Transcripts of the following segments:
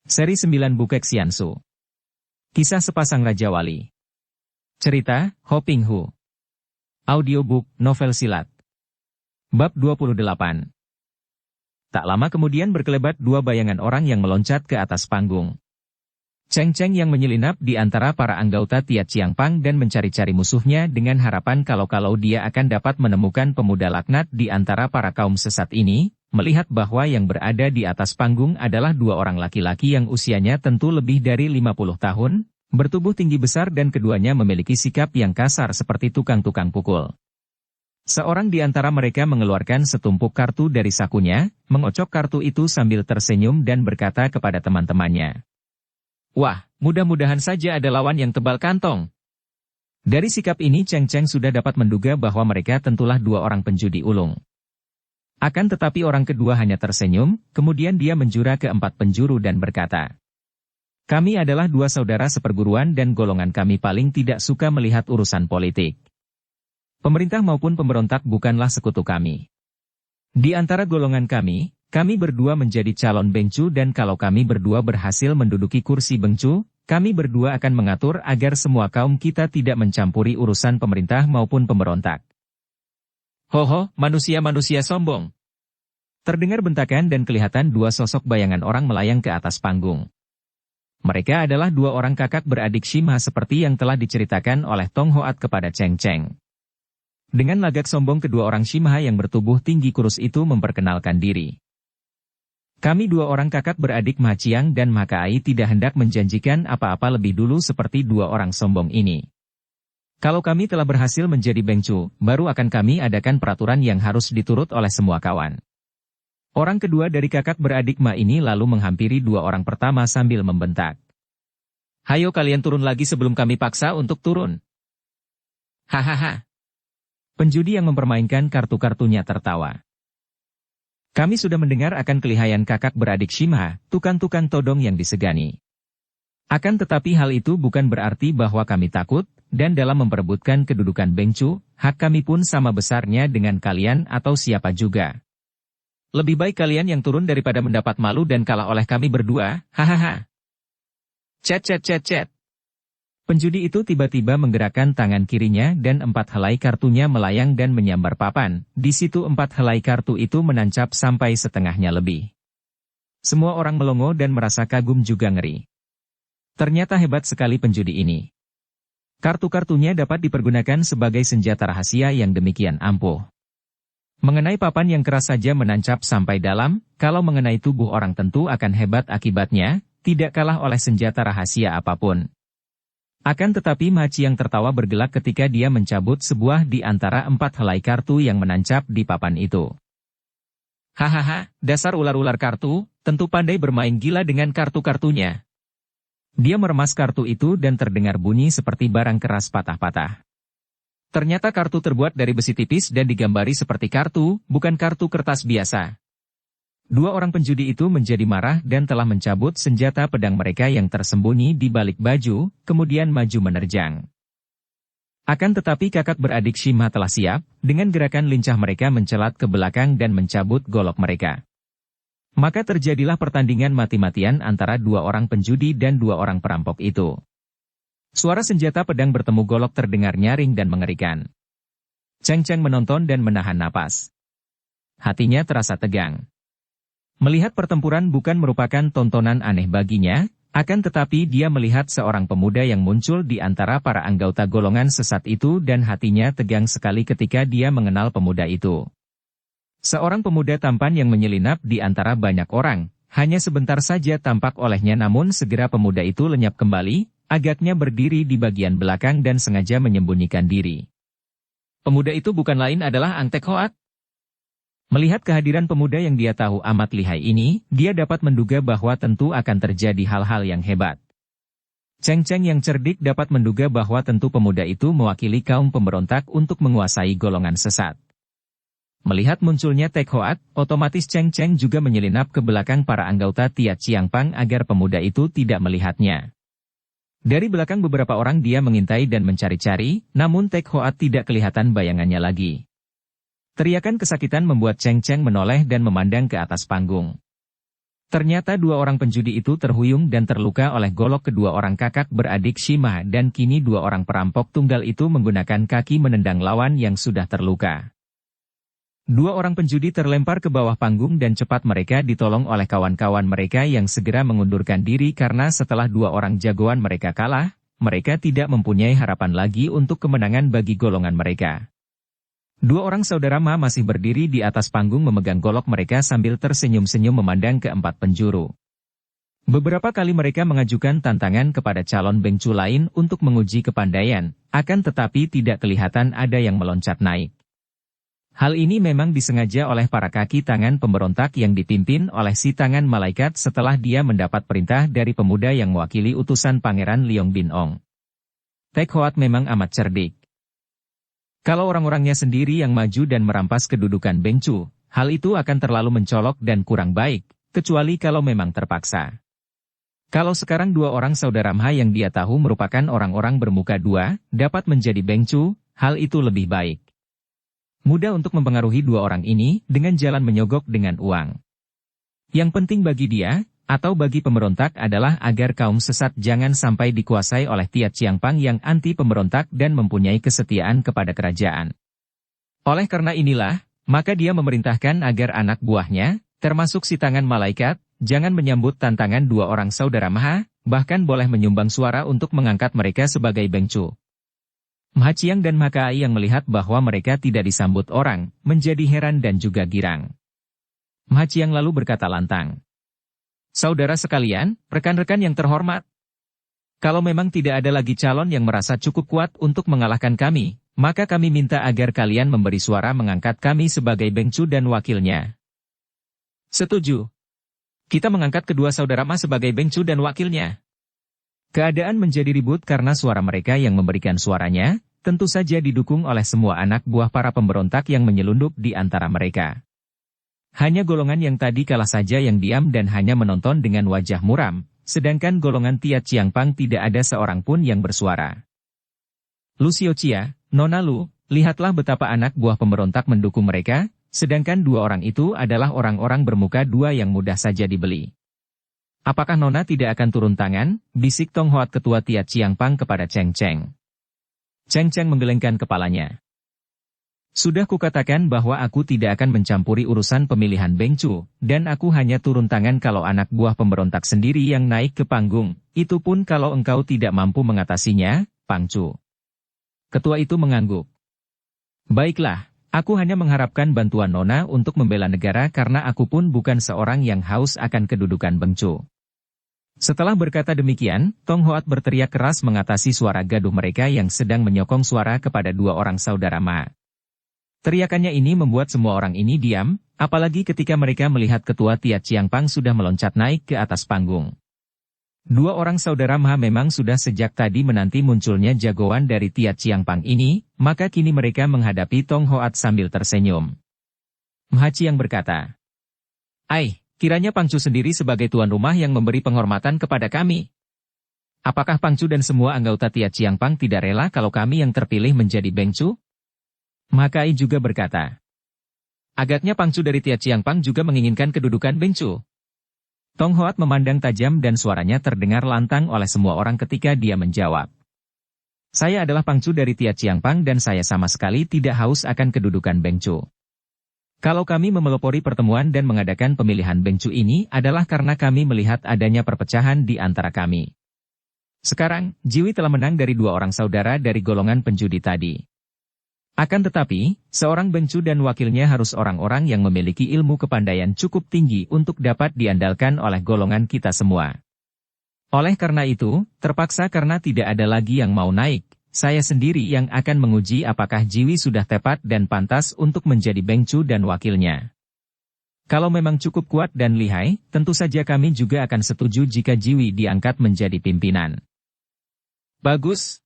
Seri 9 Bukek Xiansu. Kisah sepasang Raja Wali. Cerita, Ho Ping Hu. Audiobook, novel silat. Bab 28. Tak lama kemudian berkelebat dua bayangan orang yang meloncat ke atas panggung. Cheng Cheng yang menyelinap di antara para anggota Tia Chiang Pang dan mencari-cari musuhnya dengan harapan kalau dia akan dapat menemukan pemuda laknat di antara para kaum sesat ini, melihat bahwa yang berada di atas panggung adalah dua orang laki-laki yang usianya tentu lebih dari 50 tahun, bertubuh tinggi besar dan keduanya memiliki sikap yang kasar seperti tukang-tukang pukul. Seorang di antara mereka mengeluarkan setumpuk kartu dari sakunya, mengocok kartu itu sambil tersenyum dan berkata kepada teman-temannya, "Wah, mudah-mudahan saja ada lawan yang tebal kantong." Dari sikap ini Cheng Cheng sudah dapat menduga bahwa mereka tentulah dua orang penjudi ulung. Akan tetapi orang kedua hanya tersenyum, kemudian dia menjura ke 4 penjuru dan berkata, "Kami adalah dua saudara seperguruan dan golongan kami paling tidak suka melihat urusan politik. Pemerintah maupun pemberontak bukanlah sekutu kami. Di antara golongan kami berdua menjadi calon bengcu dan kalau kami berdua berhasil menduduki kursi bengcu, kami berdua akan mengatur agar semua kaum kita tidak mencampuri urusan pemerintah maupun pemberontak." "Hoho, manusia-manusia sombong!" Terdengar bentakan dan kelihatan dua sosok bayangan orang melayang ke atas panggung. Mereka adalah dua orang kakak beradik Shima seperti yang telah diceritakan oleh Tong Hoat kepada Cheng Cheng. Dengan lagak sombong kedua orang Shima yang bertubuh tinggi kurus itu memperkenalkan diri. "Kami dua orang kakak beradik Ma Chiang dan Ma Kai tidak hendak menjanjikan apa-apa lebih dulu seperti dua orang sombong ini. Kalau kami telah berhasil menjadi bengcu, baru akan kami adakan peraturan yang harus diturut oleh semua kawan." Orang kedua dari kakak beradik Ma ini lalu menghampiri dua orang pertama sambil membentak, "Hayo kalian turun lagi sebelum kami paksa untuk turun." Hahaha. Penjudi yang mempermainkan kartu-kartunya tertawa. "Kami sudah mendengar akan kelihayan kakak beradik Shima, tukang-tukang todong yang disegani. Akan tetapi hal itu bukan berarti bahwa kami takut, dan dalam memperebutkan kedudukan bengcu, hak kami pun sama besarnya dengan kalian atau siapa juga. Lebih baik kalian yang turun daripada mendapat malu dan kalah oleh kami berdua, hahaha." Cet cet cet cet. Penjudi itu tiba-tiba menggerakkan tangan kirinya dan 4 helai kartunya melayang dan menyambar papan, di situ 4 helai kartu itu menancap sampai setengahnya lebih. Semua orang melongo dan merasa kagum juga ngeri. Ternyata hebat sekali penjudi ini. Kartu-kartunya dapat dipergunakan sebagai senjata rahasia yang demikian ampuh. Mengenai papan yang keras saja menancap sampai dalam, kalau mengenai tubuh orang tentu akan hebat akibatnya, tidak kalah oleh senjata rahasia apapun. Akan tetapi Ma Chiang tertawa bergelak ketika dia mencabut sebuah di antara 4 helai kartu yang menancap di papan itu. "Hahaha, dasar ular-ular kartu, tentu pandai bermain gila dengan kartu-kartunya." Dia meremas kartu itu dan terdengar bunyi seperti barang keras patah-patah. Ternyata kartu terbuat dari besi tipis dan digambari seperti kartu, bukan kartu kertas biasa. Dua orang penjudi itu menjadi marah dan telah mencabut senjata pedang mereka yang tersembunyi di balik baju, kemudian maju menerjang. Akan tetapi kakak beradik Shima telah siap, dengan gerakan lincah mereka mencelat ke belakang dan mencabut golok mereka. Maka terjadilah pertandingan mati-matian antara dua orang penjudi dan dua orang perampok itu. Suara senjata pedang bertemu golok terdengar nyaring dan mengerikan. Cheng Cheng menonton dan menahan napas. Hatinya terasa tegang. Melihat pertempuran bukan merupakan tontonan aneh baginya, akan tetapi dia melihat seorang pemuda yang muncul di antara para anggota golongan sesat itu dan hatinya tegang sekali ketika dia mengenal pemuda itu. Seorang pemuda tampan yang menyelinap di antara banyak orang, hanya sebentar saja tampak olehnya namun segera pemuda itu lenyap kembali, agaknya berdiri di bagian belakang dan sengaja menyembunyikan diri. Pemuda itu bukan lain adalah Ang Tek Hoat. Melihat kehadiran pemuda yang dia tahu amat lihai ini, dia dapat menduga bahwa tentu akan terjadi hal-hal yang hebat. Cheng Cheng yang cerdik dapat menduga bahwa tentu pemuda itu mewakili kaum pemberontak untuk menguasai golongan sesat. Melihat munculnya Tek Hoat, otomatis Cheng Cheng juga menyelinap ke belakang para anggota Tia Chiang Pang agar pemuda itu tidak melihatnya. Dari belakang beberapa orang dia mengintai dan mencari-cari, namun Tek Hoat tidak kelihatan bayangannya lagi. Teriakan kesakitan membuat Cheng Cheng menoleh dan memandang ke atas panggung. Ternyata dua orang penjudi itu terhuyung dan terluka oleh golok kedua orang kakak beradik Shima dan kini dua orang perampok tunggal itu menggunakan kaki menendang lawan yang sudah terluka. Dua orang penjudi terlempar ke bawah panggung dan cepat mereka ditolong oleh kawan-kawan mereka yang segera mengundurkan diri karena setelah dua orang jagoan mereka kalah, mereka tidak mempunyai harapan lagi untuk kemenangan bagi golongan mereka. Dua orang saudara Ma masih berdiri di atas panggung memegang golok mereka sambil tersenyum-senyum memandang ke empat penjuru. Beberapa kali mereka mengajukan tantangan kepada calon bengcu lain untuk menguji kepandaian, akan tetapi tidak kelihatan ada yang meloncat naik. Hal ini memang disengaja oleh para kaki tangan pemberontak yang dipimpin oleh si tangan malaikat setelah dia mendapat perintah dari pemuda yang mewakili utusan Pangeran Leong Bin Ong. Tek Hoat memang amat cerdik. Kalau orang-orangnya sendiri yang maju dan merampas kedudukan bengcu, hal itu akan terlalu mencolok dan kurang baik, kecuali kalau memang terpaksa. Kalau sekarang dua orang saudara Ma yang dia tahu merupakan orang-orang bermuka dua, dapat menjadi bengcu, hal itu lebih baik. Mudah untuk mempengaruhi dua orang ini dengan jalan menyogok dengan uang. Yang penting bagi dia, atau bagi pemberontak adalah agar kaum sesat jangan sampai dikuasai oleh Tia Chiangpang yang anti pemberontak dan mempunyai kesetiaan kepada kerajaan. Oleh karena inilah, maka dia memerintahkan agar anak buahnya, termasuk si tangan malaikat, jangan menyambut tantangan dua orang saudara Ma, bahkan boleh menyumbang suara untuk mengangkat mereka sebagai bengcu. Ma Chiang dan Ma Kai yang melihat bahwa mereka tidak disambut orang, menjadi heran dan juga girang. Ma Chiang lalu berkata lantang. Saudara sekalian, rekan-rekan yang terhormat. Kalau memang tidak ada lagi calon yang merasa cukup kuat untuk mengalahkan kami, maka kami minta agar kalian memberi suara mengangkat kami sebagai bengcu dan wakilnya. Setuju. Kita mengangkat kedua saudara Ma sebagai bengcu dan wakilnya. Keadaan menjadi ribut karena suara mereka yang memberikan suaranya, tentu saja didukung oleh semua anak buah para pemberontak yang menyelundup di antara mereka. Hanya golongan yang tadi kalah saja yang diam dan hanya menonton dengan wajah muram, sedangkan golongan Tia Chiangpang tidak ada seorang pun yang bersuara. Lu Xiaoqia, Nona Lu, lihatlah betapa anak buah pemberontak mendukung mereka, sedangkan dua orang itu adalah orang-orang bermuka dua yang mudah saja dibeli. Apakah Nona tidak akan turun tangan? Bisik Tong Hoat ketua Tia Chiangpang kepada Cheng Cheng. Cheng Cheng menggelengkan kepalanya. Sudah kukatakan bahwa aku tidak akan mencampuri urusan pemilihan bengcu, dan aku hanya turun tangan kalau anak buah pemberontak sendiri yang naik ke panggung, itu pun kalau engkau tidak mampu mengatasinya, Pangcu. Ketua itu mengangguk. Baiklah, aku hanya mengharapkan bantuan Nona untuk membela negara karena aku pun bukan seorang yang haus akan kedudukan bengcu. Setelah berkata demikian, Tong Hoat berteriak keras mengatasi suara gaduh mereka yang sedang menyokong suara kepada dua orang saudara Ma. Teriakannya ini membuat semua orang ini diam, apalagi ketika mereka melihat ketua Tia Chiangpang sudah meloncat naik ke atas panggung. Dua orang saudara Ma memang sudah sejak tadi menanti munculnya jagoan dari Tia Chiangpang ini, maka kini mereka menghadapi Tong Hoat sambil tersenyum. Ma Chiang berkata, kiranya Pangcu sendiri sebagai tuan rumah yang memberi penghormatan kepada kami. Apakah Pangcu dan semua anggota Tia Chiangpang tidak rela kalau kami yang terpilih menjadi bengcu? Ma Kai juga berkata. Agaknya Pangcu dari Tia Chiangpang juga menginginkan kedudukan bengcu. Tong Hoat memandang tajam dan suaranya terdengar lantang oleh semua orang ketika dia menjawab. Saya adalah Pangcu dari Tia Chiangpang dan saya sama sekali tidak haus akan kedudukan bengcu. Kalau kami memelopori pertemuan dan mengadakan pemilihan bengcu ini adalah karena kami melihat adanya perpecahan di antara kami. Sekarang, Jiwi telah menang dari dua orang saudara dari golongan penjudi tadi. Akan tetapi, seorang bengcu dan wakilnya harus orang-orang yang memiliki ilmu kepandaian cukup tinggi untuk dapat diandalkan oleh golongan kita semua. Oleh karena itu, terpaksa karena tidak ada lagi yang mau naik, saya sendiri yang akan menguji apakah Jiwi sudah tepat dan pantas untuk menjadi bengcu dan wakilnya. Kalau memang cukup kuat dan lihai, tentu saja kami juga akan setuju jika Jiwi diangkat menjadi pimpinan. Bagus.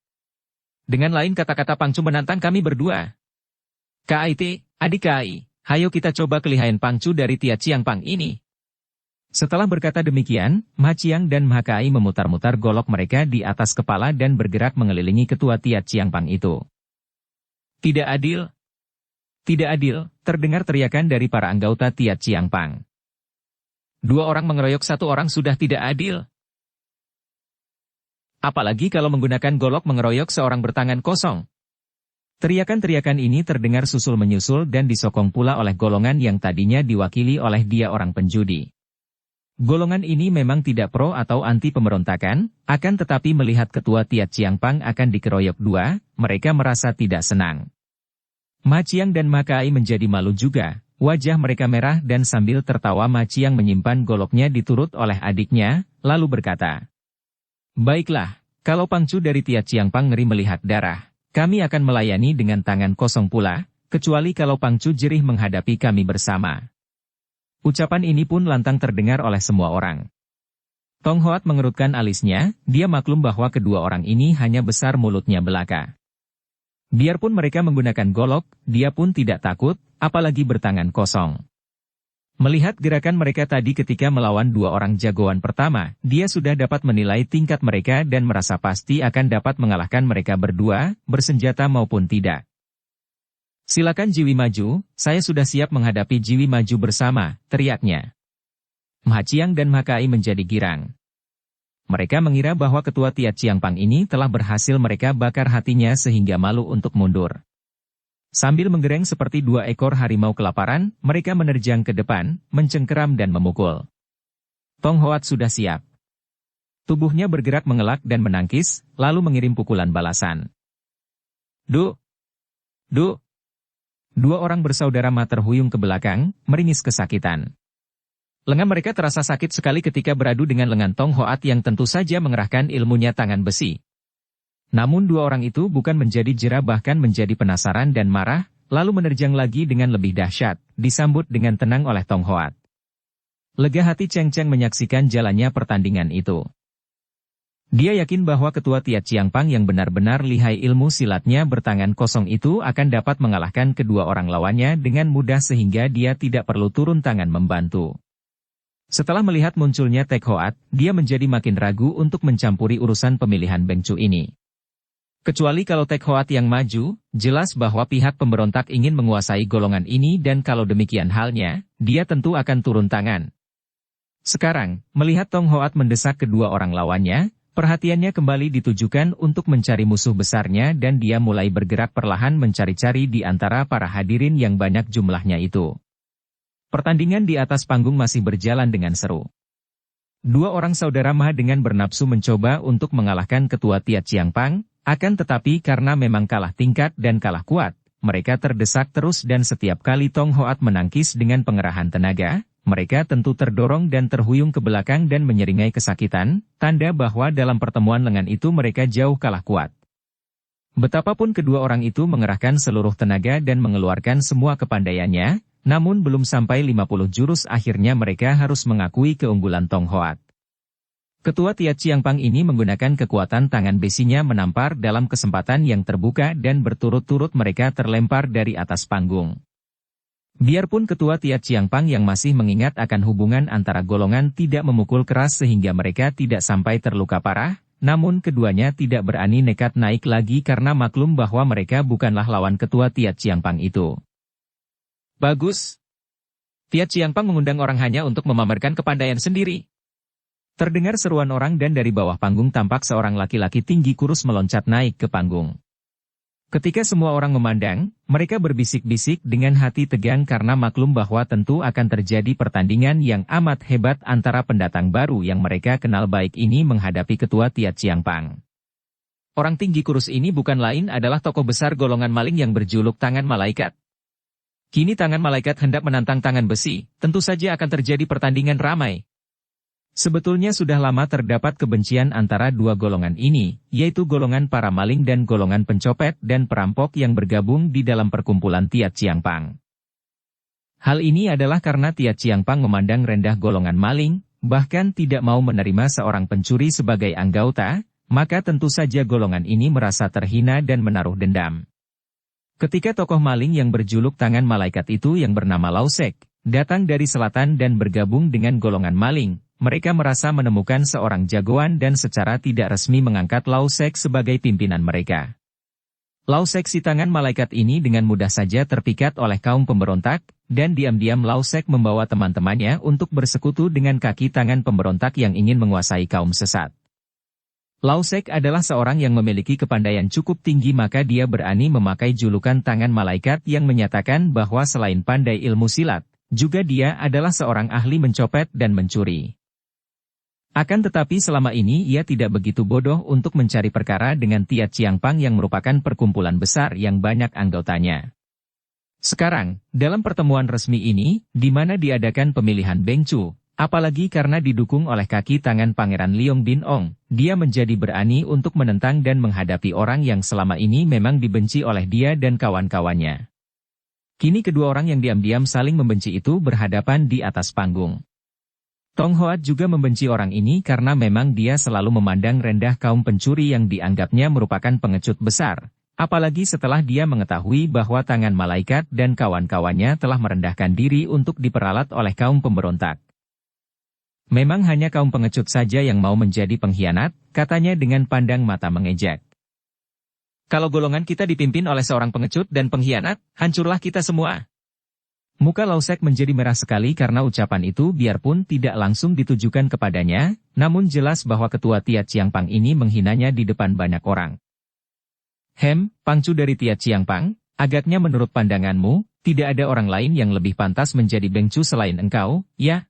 Dengan lain kata-kata Pangcu menantang kami berdua. KIT, adik Kai, hayo kita coba kelihayan Pangcu dari Tia Chiangpang ini. Setelah berkata demikian, Ma Chiang dan Ma Kai memutar-mutar golok mereka di atas kepala dan bergerak mengelilingi ketua Tia Chiangpang itu. Tidak adil. Tidak adil, terdengar teriakan dari para anggota Tia Chiangpang. Dua orang mengeroyok satu orang sudah tidak adil. Apalagi kalau menggunakan golok mengeroyok seorang bertangan kosong. Teriakan-teriakan ini terdengar susul-menyusul dan disokong pula oleh golongan yang tadinya diwakili oleh dia orang penjudi. Golongan ini memang tidak pro atau anti pemberontakan, akan tetapi melihat ketua Tia Chiangpang akan dikeroyok dua, mereka merasa tidak senang. Ma Chiang dan Ma Kai menjadi malu juga, wajah mereka merah dan sambil tertawa Ma Chiang menyimpan goloknya diturut oleh adiknya, lalu berkata, "Baiklah, kalau Pangcu dari Tia Chiangpang ngeri melihat darah, kami akan melayani dengan tangan kosong pula, kecuali kalau Pangcu jerih menghadapi kami bersama." Ucapan ini pun lantang terdengar oleh semua orang. Tong Hoat mengerutkan alisnya, dia maklum bahwa kedua orang ini hanya besar mulutnya belaka. Biarpun mereka menggunakan golok, dia pun tidak takut, apalagi bertangan kosong. Melihat gerakan mereka tadi ketika melawan dua orang jagoan pertama, dia sudah dapat menilai tingkat mereka dan merasa pasti akan dapat mengalahkan mereka berdua, bersenjata maupun tidak. "Silakan Jiwi maju, saya sudah siap menghadapi Jiwi maju bersama," teriaknya. Ma Chiang dan Ma Kai menjadi girang. Mereka mengira bahwa ketua Tia Chiangpang ini telah berhasil mereka bakar hatinya sehingga malu untuk mundur. Sambil menggereng seperti dua ekor harimau kelaparan, mereka menerjang ke depan, mencengkeram dan memukul. Tong Hoat sudah siap. Tubuhnya bergerak mengelak dan menangkis, lalu mengirim pukulan balasan. "Du! Du!" Dua orang bersaudara Ma terhuyung ke belakang, meringis kesakitan. Lengan mereka terasa sakit sekali ketika beradu dengan lengan Tong Hoat yang tentu saja mengerahkan ilmunya tangan besi. Namun dua orang itu bukan menjadi jera bahkan menjadi penasaran dan marah, lalu menerjang lagi dengan lebih dahsyat, disambut dengan tenang oleh Tong Hoat. Lega hati Cheng Cheng menyaksikan jalannya pertandingan itu. Dia yakin bahwa ketua Tia Chiangpang yang benar-benar lihai ilmu silatnya bertangan kosong itu akan dapat mengalahkan kedua orang lawannya dengan mudah sehingga dia tidak perlu turun tangan membantu. Setelah melihat munculnya Tek Hoat, dia menjadi makin ragu untuk mencampuri urusan pemilihan Beng Cu ini. Kecuali kalau Tek Hoat yang maju, jelas bahwa pihak pemberontak ingin menguasai golongan ini dan kalau demikian halnya, dia tentu akan turun tangan. Sekarang, melihat Tong Hoat mendesak kedua orang lawannya, perhatiannya kembali ditujukan untuk mencari musuh besarnya dan dia mulai bergerak perlahan mencari-cari di antara para hadirin yang banyak jumlahnya itu. Pertandingan di atas panggung masih berjalan dengan seru. Dua orang saudara Ma dengan bernapsu mencoba untuk mengalahkan ketua Tia Chiangpang, akan tetapi karena memang kalah tingkat dan kalah kuat, mereka terdesak terus dan setiap kali Tong Hoat menangkis dengan pengerahan tenaga, mereka tentu terdorong dan terhuyung ke belakang dan menyeringai kesakitan, tanda bahwa dalam pertemuan lengan itu mereka jauh kalah kuat. Betapapun kedua orang itu mengerahkan seluruh tenaga dan mengeluarkan semua kepandaiannya, namun belum sampai 50 jurus akhirnya mereka harus mengakui keunggulan Tong Hoat. Ketua Tia Chiangpang ini menggunakan kekuatan tangan besinya menampar dalam kesempatan yang terbuka dan berturut-turut mereka terlempar dari atas panggung. Biarpun ketua Tia Chiangpang yang masih mengingat akan hubungan antara golongan tidak memukul keras sehingga mereka tidak sampai terluka parah, namun keduanya tidak berani nekat naik lagi karena maklum bahwa mereka bukanlah lawan ketua Tia Chiangpang itu. "Bagus. Tia Chiangpang mengundang orang hanya untuk memamerkan kepandaian sendiri." Terdengar seruan orang dan dari bawah panggung tampak seorang laki-laki tinggi kurus meloncat naik ke panggung. Ketika semua orang memandang, mereka berbisik-bisik dengan hati tegang karena maklum bahwa tentu akan terjadi pertandingan yang amat hebat antara pendatang baru yang mereka kenal baik ini menghadapi ketua Tia Chiangpang. Orang tinggi kurus ini bukan lain adalah tokoh besar golongan maling yang berjuluk Tangan Malaikat. Kini Tangan Malaikat hendak menantang Tangan Besi, tentu saja akan terjadi pertandingan ramai. Sebetulnya sudah lama terdapat kebencian antara dua golongan ini, yaitu golongan para maling dan golongan pencopet dan perampok yang bergabung di dalam perkumpulan Tia Chiangpang. Hal ini adalah karena Tia Chiangpang memandang rendah golongan maling, bahkan tidak mau menerima seorang pencuri sebagai anggota, maka tentu saja golongan ini merasa terhina dan menaruh dendam. Ketika tokoh maling yang berjuluk Tangan Malaikat itu yang bernama Lau Sek, datang dari selatan dan bergabung dengan golongan maling, mereka merasa menemukan seorang jagoan dan secara tidak resmi mengangkat Lau Sek sebagai pimpinan mereka. Lau Sek si Tangan Malaikat ini dengan mudah saja terpikat oleh kaum pemberontak, dan diam-diam Lao Sek membawa teman-temannya untuk bersekutu dengan kaki tangan pemberontak yang ingin menguasai kaum sesat. Lao Sek adalah seorang yang memiliki kepandaian cukup tinggi, maka dia berani memakai julukan tangan malaikat yang menyatakan bahwa selain pandai ilmu silat, juga dia adalah seorang ahli mencopet dan mencuri. Akan tetapi selama ini ia tidak begitu bodoh untuk mencari perkara dengan Tiat Chiang Pang yang merupakan perkumpulan besar yang banyak anggotanya. Sekarang, dalam pertemuan resmi ini, di mana diadakan pemilihan Beng Chu, apalagi karena didukung oleh kaki tangan Pangeran Leong Bin Ong, dia menjadi berani untuk menentang dan menghadapi orang yang selama ini memang dibenci oleh dia dan kawan-kawannya. Kini kedua orang yang diam-diam saling membenci itu berhadapan di atas panggung. Tong Hoat juga membenci orang ini karena memang dia selalu memandang rendah kaum pencuri yang dianggapnya merupakan pengecut besar, apalagi setelah dia mengetahui bahwa tangan malaikat dan kawan-kawannya telah merendahkan diri untuk diperalat oleh kaum pemberontak. Memang hanya kaum pengecut saja yang mau menjadi pengkhianat, katanya dengan pandang mata mengejek. Kalau golongan kita dipimpin oleh seorang pengecut dan pengkhianat, hancurlah kita semua. Muka Lao Sek menjadi merah sekali karena ucapan itu biarpun tidak langsung ditujukan kepadanya, namun jelas bahwa ketua Tiat Chiang Pang ini menghinanya di depan banyak orang. Pangcu dari Tiat Chiang Pang, agaknya menurut pandanganmu, tidak ada orang lain yang lebih pantas menjadi bengcu selain engkau, ya?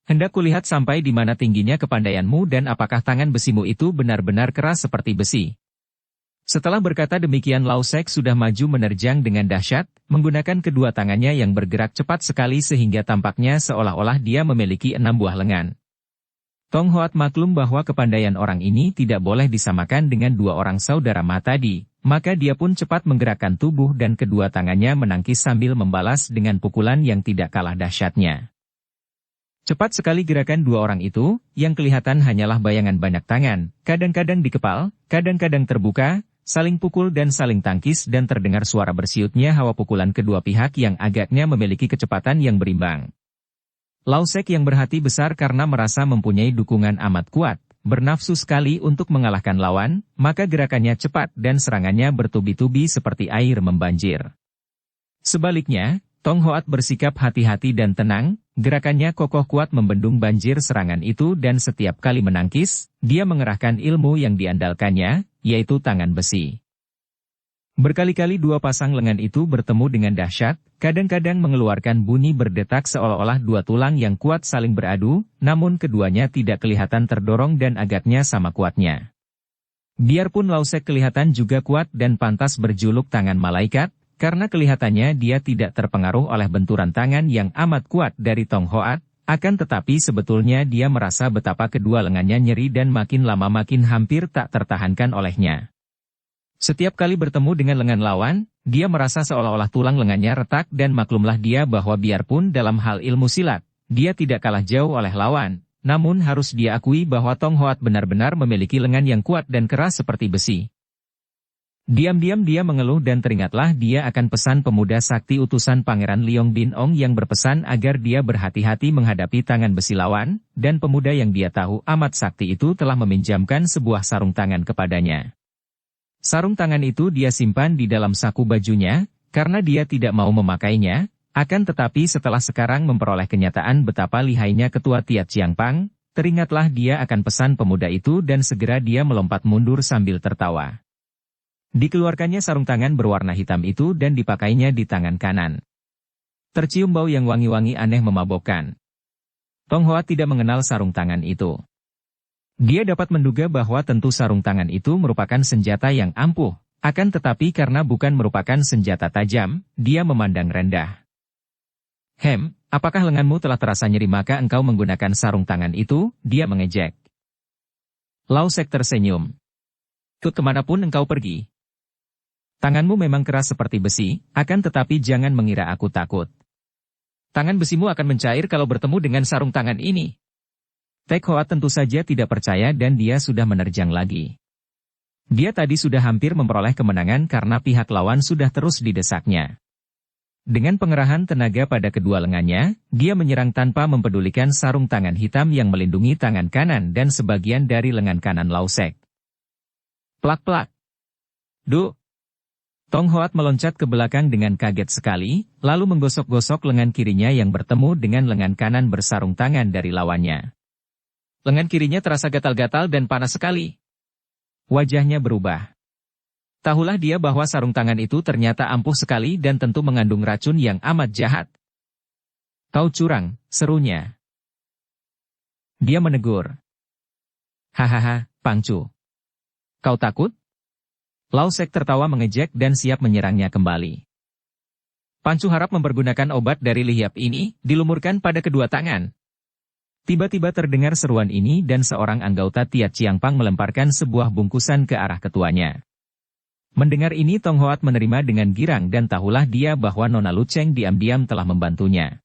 Hendak kulihat sampai di mana tingginya kepandaianmu dan apakah tangan besimu itu benar-benar keras seperti besi. Setelah berkata demikian Lao Sek sudah maju menerjang dengan dahsyat, menggunakan kedua tangannya yang bergerak cepat sekali sehingga tampaknya seolah-olah dia memiliki 6 buah lengan. Tong Hoat maklum bahwa kepandaian orang ini tidak boleh disamakan dengan dua orang saudara Ma tadi, maka dia pun cepat menggerakkan tubuh dan kedua tangannya menangkis sambil membalas dengan pukulan yang tidak kalah dahsyatnya. Cepat sekali gerakan dua orang itu, yang kelihatan hanyalah bayangan banyak tangan, kadang-kadang dikepal, kadang-kadang terbuka, saling pukul dan saling tangkis dan terdengar suara bersiutnya hawa pukulan kedua pihak yang agaknya memiliki kecepatan yang berimbang. Lao Sek yang berhati besar karena merasa mempunyai dukungan amat kuat, bernafsu sekali untuk mengalahkan lawan, maka gerakannya cepat dan serangannya bertubi-tubi seperti air membanjir. Sebaliknya, Tong Hoat bersikap hati-hati dan tenang, gerakannya kokoh kuat membendung banjir serangan itu dan setiap kali menangkis, dia mengerahkan ilmu yang diandalkannya, yaitu tangan besi. Berkali-kali dua pasang lengan itu bertemu dengan dahsyat, kadang-kadang mengeluarkan bunyi berdetak seolah-olah dua tulang yang kuat saling beradu, namun keduanya tidak kelihatan terdorong dan agaknya sama kuatnya. Biarpun Lao Sek kelihatan juga kuat dan pantas berjuluk tangan malaikat, karena kelihatannya dia tidak terpengaruh oleh benturan tangan yang amat kuat dari Tong Hoat, akan tetapi sebetulnya dia merasa betapa kedua lengannya nyeri dan makin lama makin hampir tak tertahankan olehnya. Setiap kali bertemu dengan lengan lawan, dia merasa seolah-olah tulang lengannya retak dan maklumlah dia bahwa biarpun dalam hal ilmu silat, dia tidak kalah jauh oleh lawan, namun harus dia akui bahwa Tong Hoat benar-benar memiliki lengan yang kuat dan keras seperti besi. Diam-diam dia mengeluh dan teringatlah dia akan pesan pemuda sakti utusan Pangeran Leong Bin Ong yang berpesan agar dia berhati-hati menghadapi tangan besi lawan, dan pemuda yang dia tahu amat sakti itu telah meminjamkan sebuah sarung tangan kepadanya. Sarung tangan itu dia simpan di dalam saku bajunya, karena dia tidak mau memakainya, akan tetapi setelah sekarang memperoleh kenyataan betapa lihainya ketua Tiat Chiang Pang, teringatlah dia akan pesan pemuda itu dan segera dia melompat mundur sambil tertawa. Dikeluarkannya sarung tangan berwarna hitam itu dan dipakainya di tangan kanan. Tercium bau yang wangi-wangi aneh memabokkan. Tong Hoat tidak mengenal sarung tangan itu. Dia dapat menduga bahwa tentu sarung tangan itu merupakan senjata yang ampuh, akan tetapi karena bukan merupakan senjata tajam, dia memandang rendah. Apakah lenganmu telah terasa nyeri maka engkau menggunakan sarung tangan itu? Dia mengejek. Lao Sek tersenyum. Kemanapun engkau pergi. Tanganmu memang keras seperti besi, akan tetapi jangan mengira aku takut. Tangan besimu akan mencair kalau bertemu dengan sarung tangan ini. Tek Hoat tentu saja tidak percaya dan dia sudah menerjang lagi. Dia tadi sudah hampir memperoleh kemenangan karena pihak lawan sudah terus didesaknya. Dengan pengerahan tenaga pada kedua lengannya, dia menyerang tanpa mempedulikan sarung tangan hitam yang melindungi tangan kanan dan sebagian dari lengan kanan Lao Sek. Plak-plak. Duh! Tong Hoat meloncat ke belakang dengan kaget sekali, lalu menggosok-gosok lengan kirinya yang bertemu dengan lengan kanan bersarung tangan dari lawannya. Lengan kirinya terasa gatal-gatal dan panas sekali. Wajahnya berubah. Tahulah dia bahwa sarung tangan itu ternyata ampuh sekali dan tentu mengandung racun yang amat jahat. Kau curang, serunya. Dia menegur. Hahaha, Pangcu. Kau takut? Lao Sek tertawa mengejek dan siap menyerangnya kembali. Pangcu harap mempergunakan obat dari lihiap ini, dilumurkan pada kedua tangan. Tiba-tiba terdengar seruan ini dan seorang anggota Tiat Chiangpang melemparkan sebuah bungkusan ke arah ketuanya. Mendengar ini Tong Hoat menerima dengan girang dan tahulah dia bahwa Nona Lu Cheng diam-diam telah membantunya.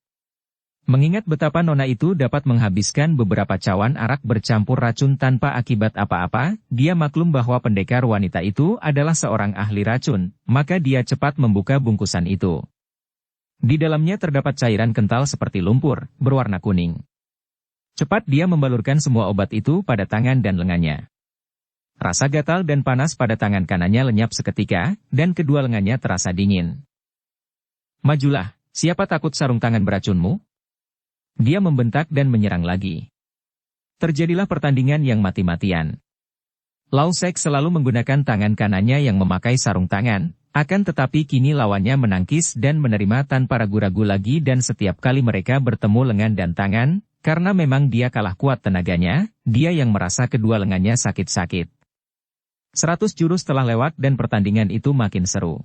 Mengingat betapa nona itu dapat menghabiskan beberapa cawan arak bercampur racun tanpa akibat apa-apa, dia maklum bahwa pendekar wanita itu adalah seorang ahli racun, maka dia cepat membuka bungkusan itu. Di dalamnya terdapat cairan kental seperti lumpur, berwarna kuning. Cepat dia membalurkan semua obat itu pada tangan dan lengannya. Rasa gatal dan panas pada tangan kanannya lenyap seketika, dan kedua lengannya terasa dingin. Majulah, siapa takut sarung tangan beracunmu? Dia membentak dan menyerang lagi. Terjadilah pertandingan yang mati-matian. Lao Sek selalu menggunakan tangan kanannya yang memakai sarung tangan, akan tetapi kini lawannya menangkis dan menerima tanpa ragu-ragu lagi dan setiap kali mereka bertemu lengan dan tangan, karena memang dia kalah kuat tenaganya, dia yang merasa kedua lengannya sakit-sakit. 100 jurus telah lewat dan pertandingan itu makin seru.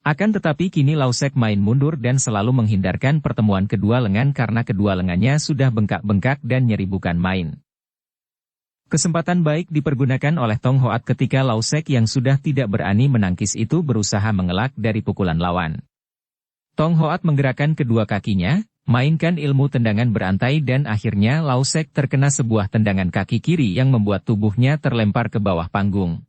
Akan tetapi kini Lao Sek main mundur dan selalu menghindarkan pertemuan kedua lengan karena kedua lengannya sudah bengkak-bengkak dan nyeri bukan main. Kesempatan baik dipergunakan oleh Tong Hoat ketika Lao Sek yang sudah tidak berani menangkis itu berusaha mengelak dari pukulan lawan. Tong Hoat menggerakkan kedua kakinya, mainkan ilmu tendangan berantai dan akhirnya Lao Sek terkena sebuah tendangan kaki kiri yang membuat tubuhnya terlempar ke bawah panggung.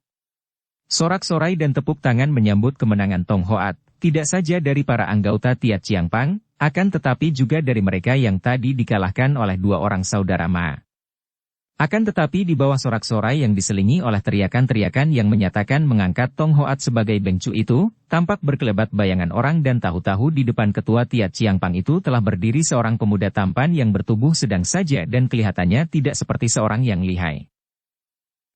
Sorak-sorai dan tepuk tangan menyambut kemenangan Tong Hoat, tidak saja dari para anggota Tiat Chiangpang, akan tetapi juga dari mereka yang tadi dikalahkan oleh dua orang saudara Ma. Akan tetapi di bawah sorak-sorai yang diselingi oleh teriakan-teriakan yang menyatakan mengangkat Tong Hoat sebagai bengcu itu, tampak berkelebat bayangan orang dan tahu-tahu di depan ketua Tiat Chiangpang itu telah berdiri seorang pemuda tampan yang bertubuh sedang saja dan kelihatannya tidak seperti seorang yang lihai.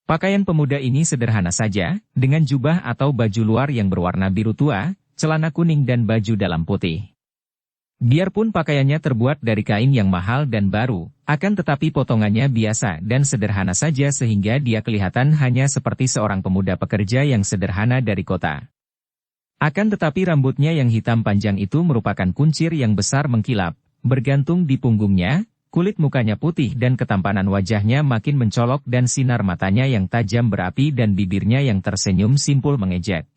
Pakaian pemuda ini sederhana saja, dengan jubah atau baju luar yang berwarna biru tua, celana kuning dan baju dalam putih. Biarpun pakaiannya terbuat dari kain yang mahal dan baru, akan tetapi potongannya biasa dan sederhana saja sehingga dia kelihatan hanya seperti seorang pemuda pekerja yang sederhana dari kota. Akan tetapi rambutnya yang hitam panjang itu merupakan kuncir yang besar mengkilap, bergantung di punggungnya. Kulit mukanya putih dan ketampanan wajahnya makin mencolok dan sinar matanya yang tajam berapi dan bibirnya yang tersenyum simpul mengejek.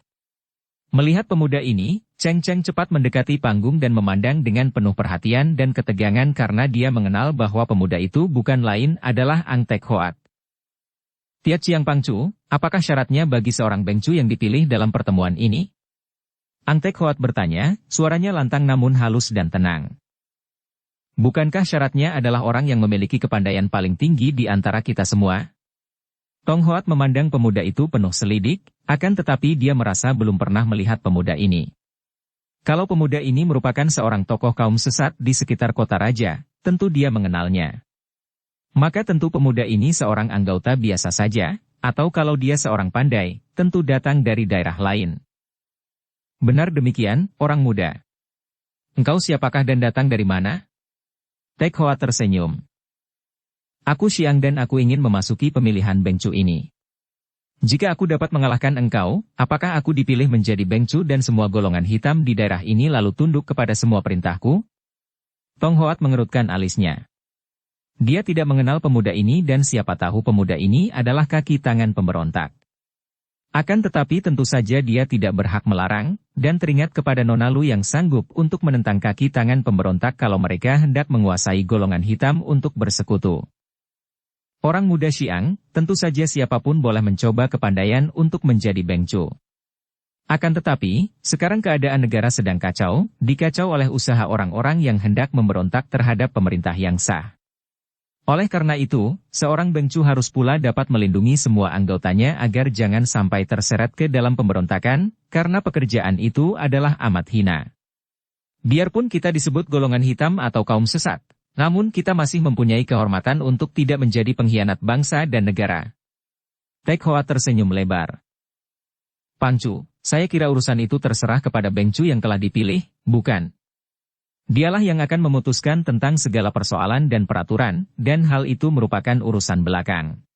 Melihat pemuda ini, Cheng Cheng cepat mendekati panggung dan memandang dengan penuh perhatian dan ketegangan karena dia mengenal bahwa pemuda itu bukan lain adalah Ang Tek Hoat. Tiat Chiangpang Chu, apakah syaratnya bagi seorang bengcu yang dipilih dalam pertemuan ini? Ang Tek Hoat bertanya, suaranya lantang namun halus dan tenang. Bukankah syaratnya adalah orang yang memiliki kepandaian paling tinggi di antara kita semua? Tong Hoat memandang pemuda itu penuh selidik, akan tetapi dia merasa belum pernah melihat pemuda ini. Kalau pemuda ini merupakan seorang tokoh kaum sesat di sekitar kota raja, tentu dia mengenalnya. Maka tentu pemuda ini seorang anggota biasa saja, atau kalau dia seorang pandai, tentu datang dari daerah lain. Benar demikian, orang muda. Engkau siapakah dan datang dari mana? Tek Hoat tersenyum. Aku Xiang dan aku ingin memasuki pemilihan bengcu ini. Jika aku dapat mengalahkan engkau, apakah aku dipilih menjadi bengcu dan semua golongan hitam di daerah ini lalu tunduk kepada semua perintahku? Tong Hoat mengerutkan alisnya. Dia tidak mengenal pemuda ini dan siapa tahu pemuda ini adalah kaki tangan pemberontak. Akan tetapi tentu saja dia tidak berhak melarang, dan teringat kepada Nona Lu yang sanggup untuk menentang kaki tangan pemberontak kalau mereka hendak menguasai golongan hitam untuk bersekutu. Orang muda Xiang, tentu saja siapapun boleh mencoba kepandaian untuk menjadi bengcu. Akan tetapi, sekarang keadaan negara sedang kacau, dikacau oleh usaha orang-orang yang hendak memberontak terhadap pemerintah yang sah. Oleh karena itu, seorang Bengcu harus pula dapat melindungi semua anggotanya agar jangan sampai terseret ke dalam pemberontakan, karena pekerjaan itu adalah amat hina. Biarpun kita disebut golongan hitam atau kaum sesat, namun kita masih mempunyai kehormatan untuk tidak menjadi pengkhianat bangsa dan negara. Tek Hoat tersenyum lebar. Pangcu, saya kira urusan itu terserah kepada Bengcu yang telah dipilih, bukan? Dialah yang akan memutuskan tentang segala persoalan dan peraturan, dan hal itu merupakan urusan belakang.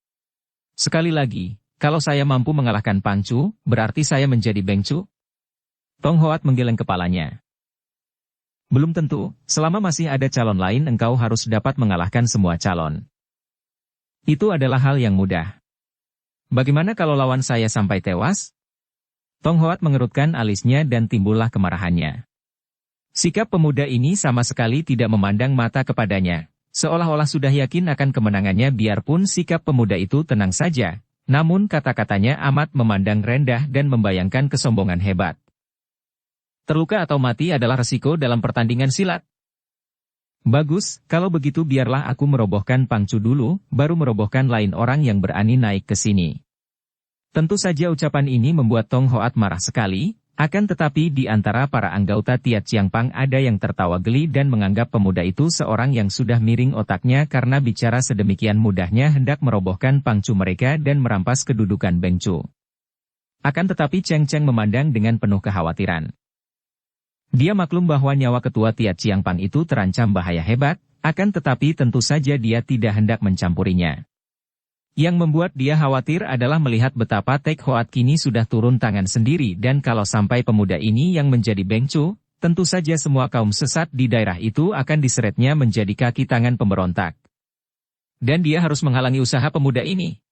Sekali lagi, kalau saya mampu mengalahkan Pangcu, berarti saya menjadi Bengcu? Tong Hoat menggeleng kepalanya. Belum tentu, selama masih ada calon lain engkau harus dapat mengalahkan semua calon. Itu adalah hal yang mudah. Bagaimana kalau lawan saya sampai tewas? Tong Hoat mengerutkan alisnya dan timbullah kemarahannya. Sikap pemuda ini sama sekali tidak memandang mata kepadanya, seolah-olah sudah yakin akan kemenangannya biarpun sikap pemuda itu tenang saja, namun kata-katanya amat memandang rendah dan membayangkan kesombongan hebat. Terluka atau mati adalah resiko dalam pertandingan silat. Bagus, kalau begitu biarlah aku merobohkan Pangcu dulu, baru merobohkan lain orang yang berani naik ke sini. Tentu saja ucapan ini membuat Tong Hoat marah sekali. Akan tetapi di antara para anggota Tiat Chiang Pang ada yang tertawa geli dan menganggap pemuda itu seorang yang sudah miring otaknya karena bicara sedemikian mudahnya hendak merobohkan Pangcu mereka dan merampas kedudukan Bengcu. Akan tetapi Cheng Cheng memandang dengan penuh kekhawatiran. Dia maklum bahwa nyawa ketua Tiat Chiang Pang itu terancam bahaya hebat, akan tetapi tentu saja dia tidak hendak mencampurinya. Yang membuat dia khawatir adalah melihat betapa Tek Hoat kini sudah turun tangan sendiri dan kalau sampai pemuda ini yang menjadi Bengcu, tentu saja semua kaum sesat di daerah itu akan diseretnya menjadi kaki tangan pemberontak. Dan dia harus menghalangi usaha pemuda ini.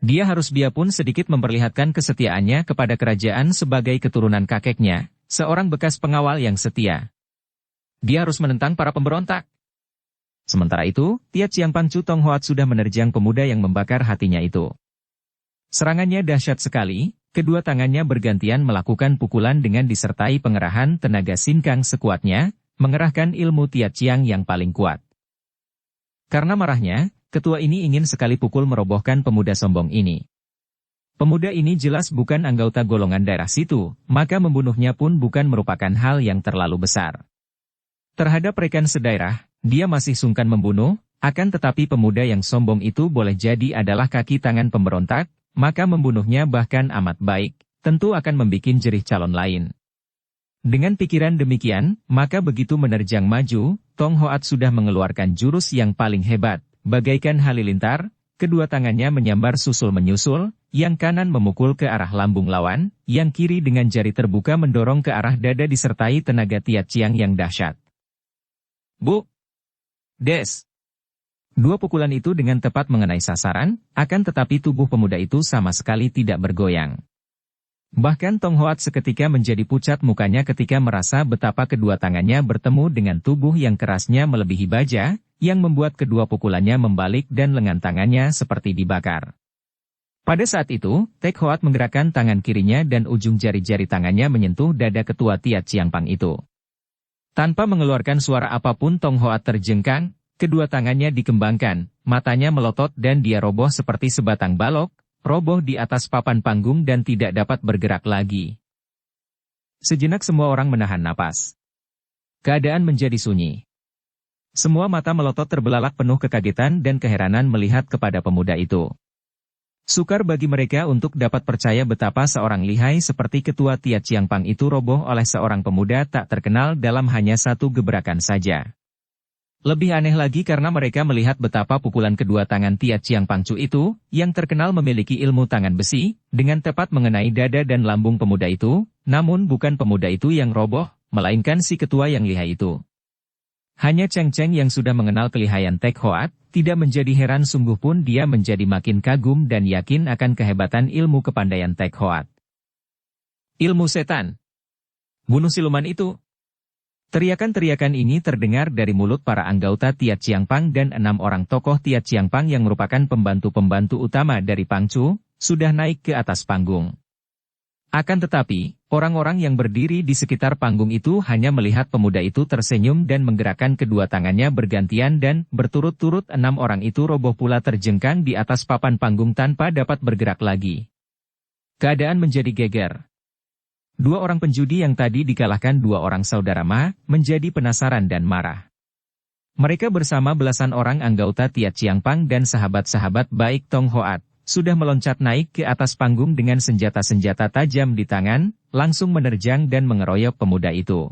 Dia harus biarpun sedikit memperlihatkan kesetiaannya kepada kerajaan sebagai keturunan kakeknya, seorang bekas pengawal yang setia. Dia harus menentang para pemberontak. Sementara itu, Tiat Chiang Pang Chu Tong Hoat sudah menerjang pemuda yang membakar hatinya itu. Serangannya dahsyat sekali, kedua tangannya bergantian melakukan pukulan dengan disertai pengerahan tenaga sinkang sekuatnya, mengerahkan ilmu Tiat Chiang yang paling kuat. Karena marahnya, ketua ini ingin sekali pukul merobohkan pemuda sombong ini. Pemuda ini jelas bukan anggota golongan daerah situ, maka membunuhnya pun bukan merupakan hal yang terlalu besar. Terhadap rekan sedaerah, dia masih sungkan membunuh, akan tetapi pemuda yang sombong itu boleh jadi adalah kaki tangan pemberontak, maka membunuhnya bahkan amat baik, tentu akan membikin jerih calon lain. Dengan pikiran demikian, maka begitu menerjang maju, Tong Hoat sudah mengeluarkan jurus yang paling hebat, bagaikan halilintar, kedua tangannya menyambar susul menyusul, yang kanan memukul ke arah lambung lawan, yang kiri dengan jari terbuka mendorong ke arah dada disertai tenaga Tiat Chiang yang dahsyat. Bu! Des! Dua pukulan itu dengan tepat mengenai sasaran, akan tetapi tubuh pemuda itu sama sekali tidak bergoyang. Bahkan Tong Hoat seketika menjadi pucat mukanya ketika merasa betapa kedua tangannya bertemu dengan tubuh yang kerasnya melebihi baja, yang membuat kedua pukulannya membalik dan lengan tangannya seperti dibakar. Pada saat itu, Tek Hoat menggerakkan tangan kirinya dan ujung jari-jari tangannya menyentuh dada ketua Tiat Chiang Pang itu. Tanpa mengeluarkan suara apapun Tong Hoat terjengkang, kedua tangannya dikembangkan, matanya melotot dan dia roboh seperti sebatang balok, roboh di atas papan panggung dan tidak dapat bergerak lagi. Sejenak semua orang menahan napas. Keadaan menjadi sunyi. Semua mata melotot terbelalak penuh kekagetan dan keheranan melihat kepada pemuda itu. Sukar bagi mereka untuk dapat percaya betapa seorang lihai seperti ketua Tiat Chiang Pang itu roboh oleh seorang pemuda tak terkenal dalam hanya satu gebrakan saja. Lebih aneh lagi karena mereka melihat betapa pukulan kedua tangan Tiat Chiang Pang Chu itu, yang terkenal memiliki ilmu tangan besi, dengan tepat mengenai dada dan lambung pemuda itu, namun bukan pemuda itu yang roboh, melainkan si ketua yang lihai itu. Hanya Cheng Cheng yang sudah mengenal kelihayan Tek Hoat, tidak menjadi heran sungguh pun dia menjadi makin kagum dan yakin akan kehebatan ilmu kepandaian Tek Hoat. Ilmu setan. Bunuh siluman itu. Teriakan-teriakan ini terdengar dari mulut para anggota Tiat Chiang Pang dan 6 orang tokoh Tiat Chiang Pang yang merupakan pembantu-pembantu utama dari Pang Chu, sudah naik ke atas panggung. Akan tetapi, orang-orang yang berdiri di sekitar panggung itu hanya melihat pemuda itu tersenyum dan menggerakkan kedua tangannya bergantian dan berturut-turut 6 orang itu roboh pula terjengkang di atas papan panggung tanpa dapat bergerak lagi. Keadaan menjadi geger. 2 orang penjudi yang tadi dikalahkan 2 orang saudara Ma, menjadi penasaran dan marah. Mereka bersama belasan orang anggota Tiat Chiang Pang dan sahabat-sahabat baik Tong Hoat, sudah meloncat naik ke atas panggung dengan senjata-senjata tajam di tangan, langsung menerjang dan mengeroyok pemuda itu.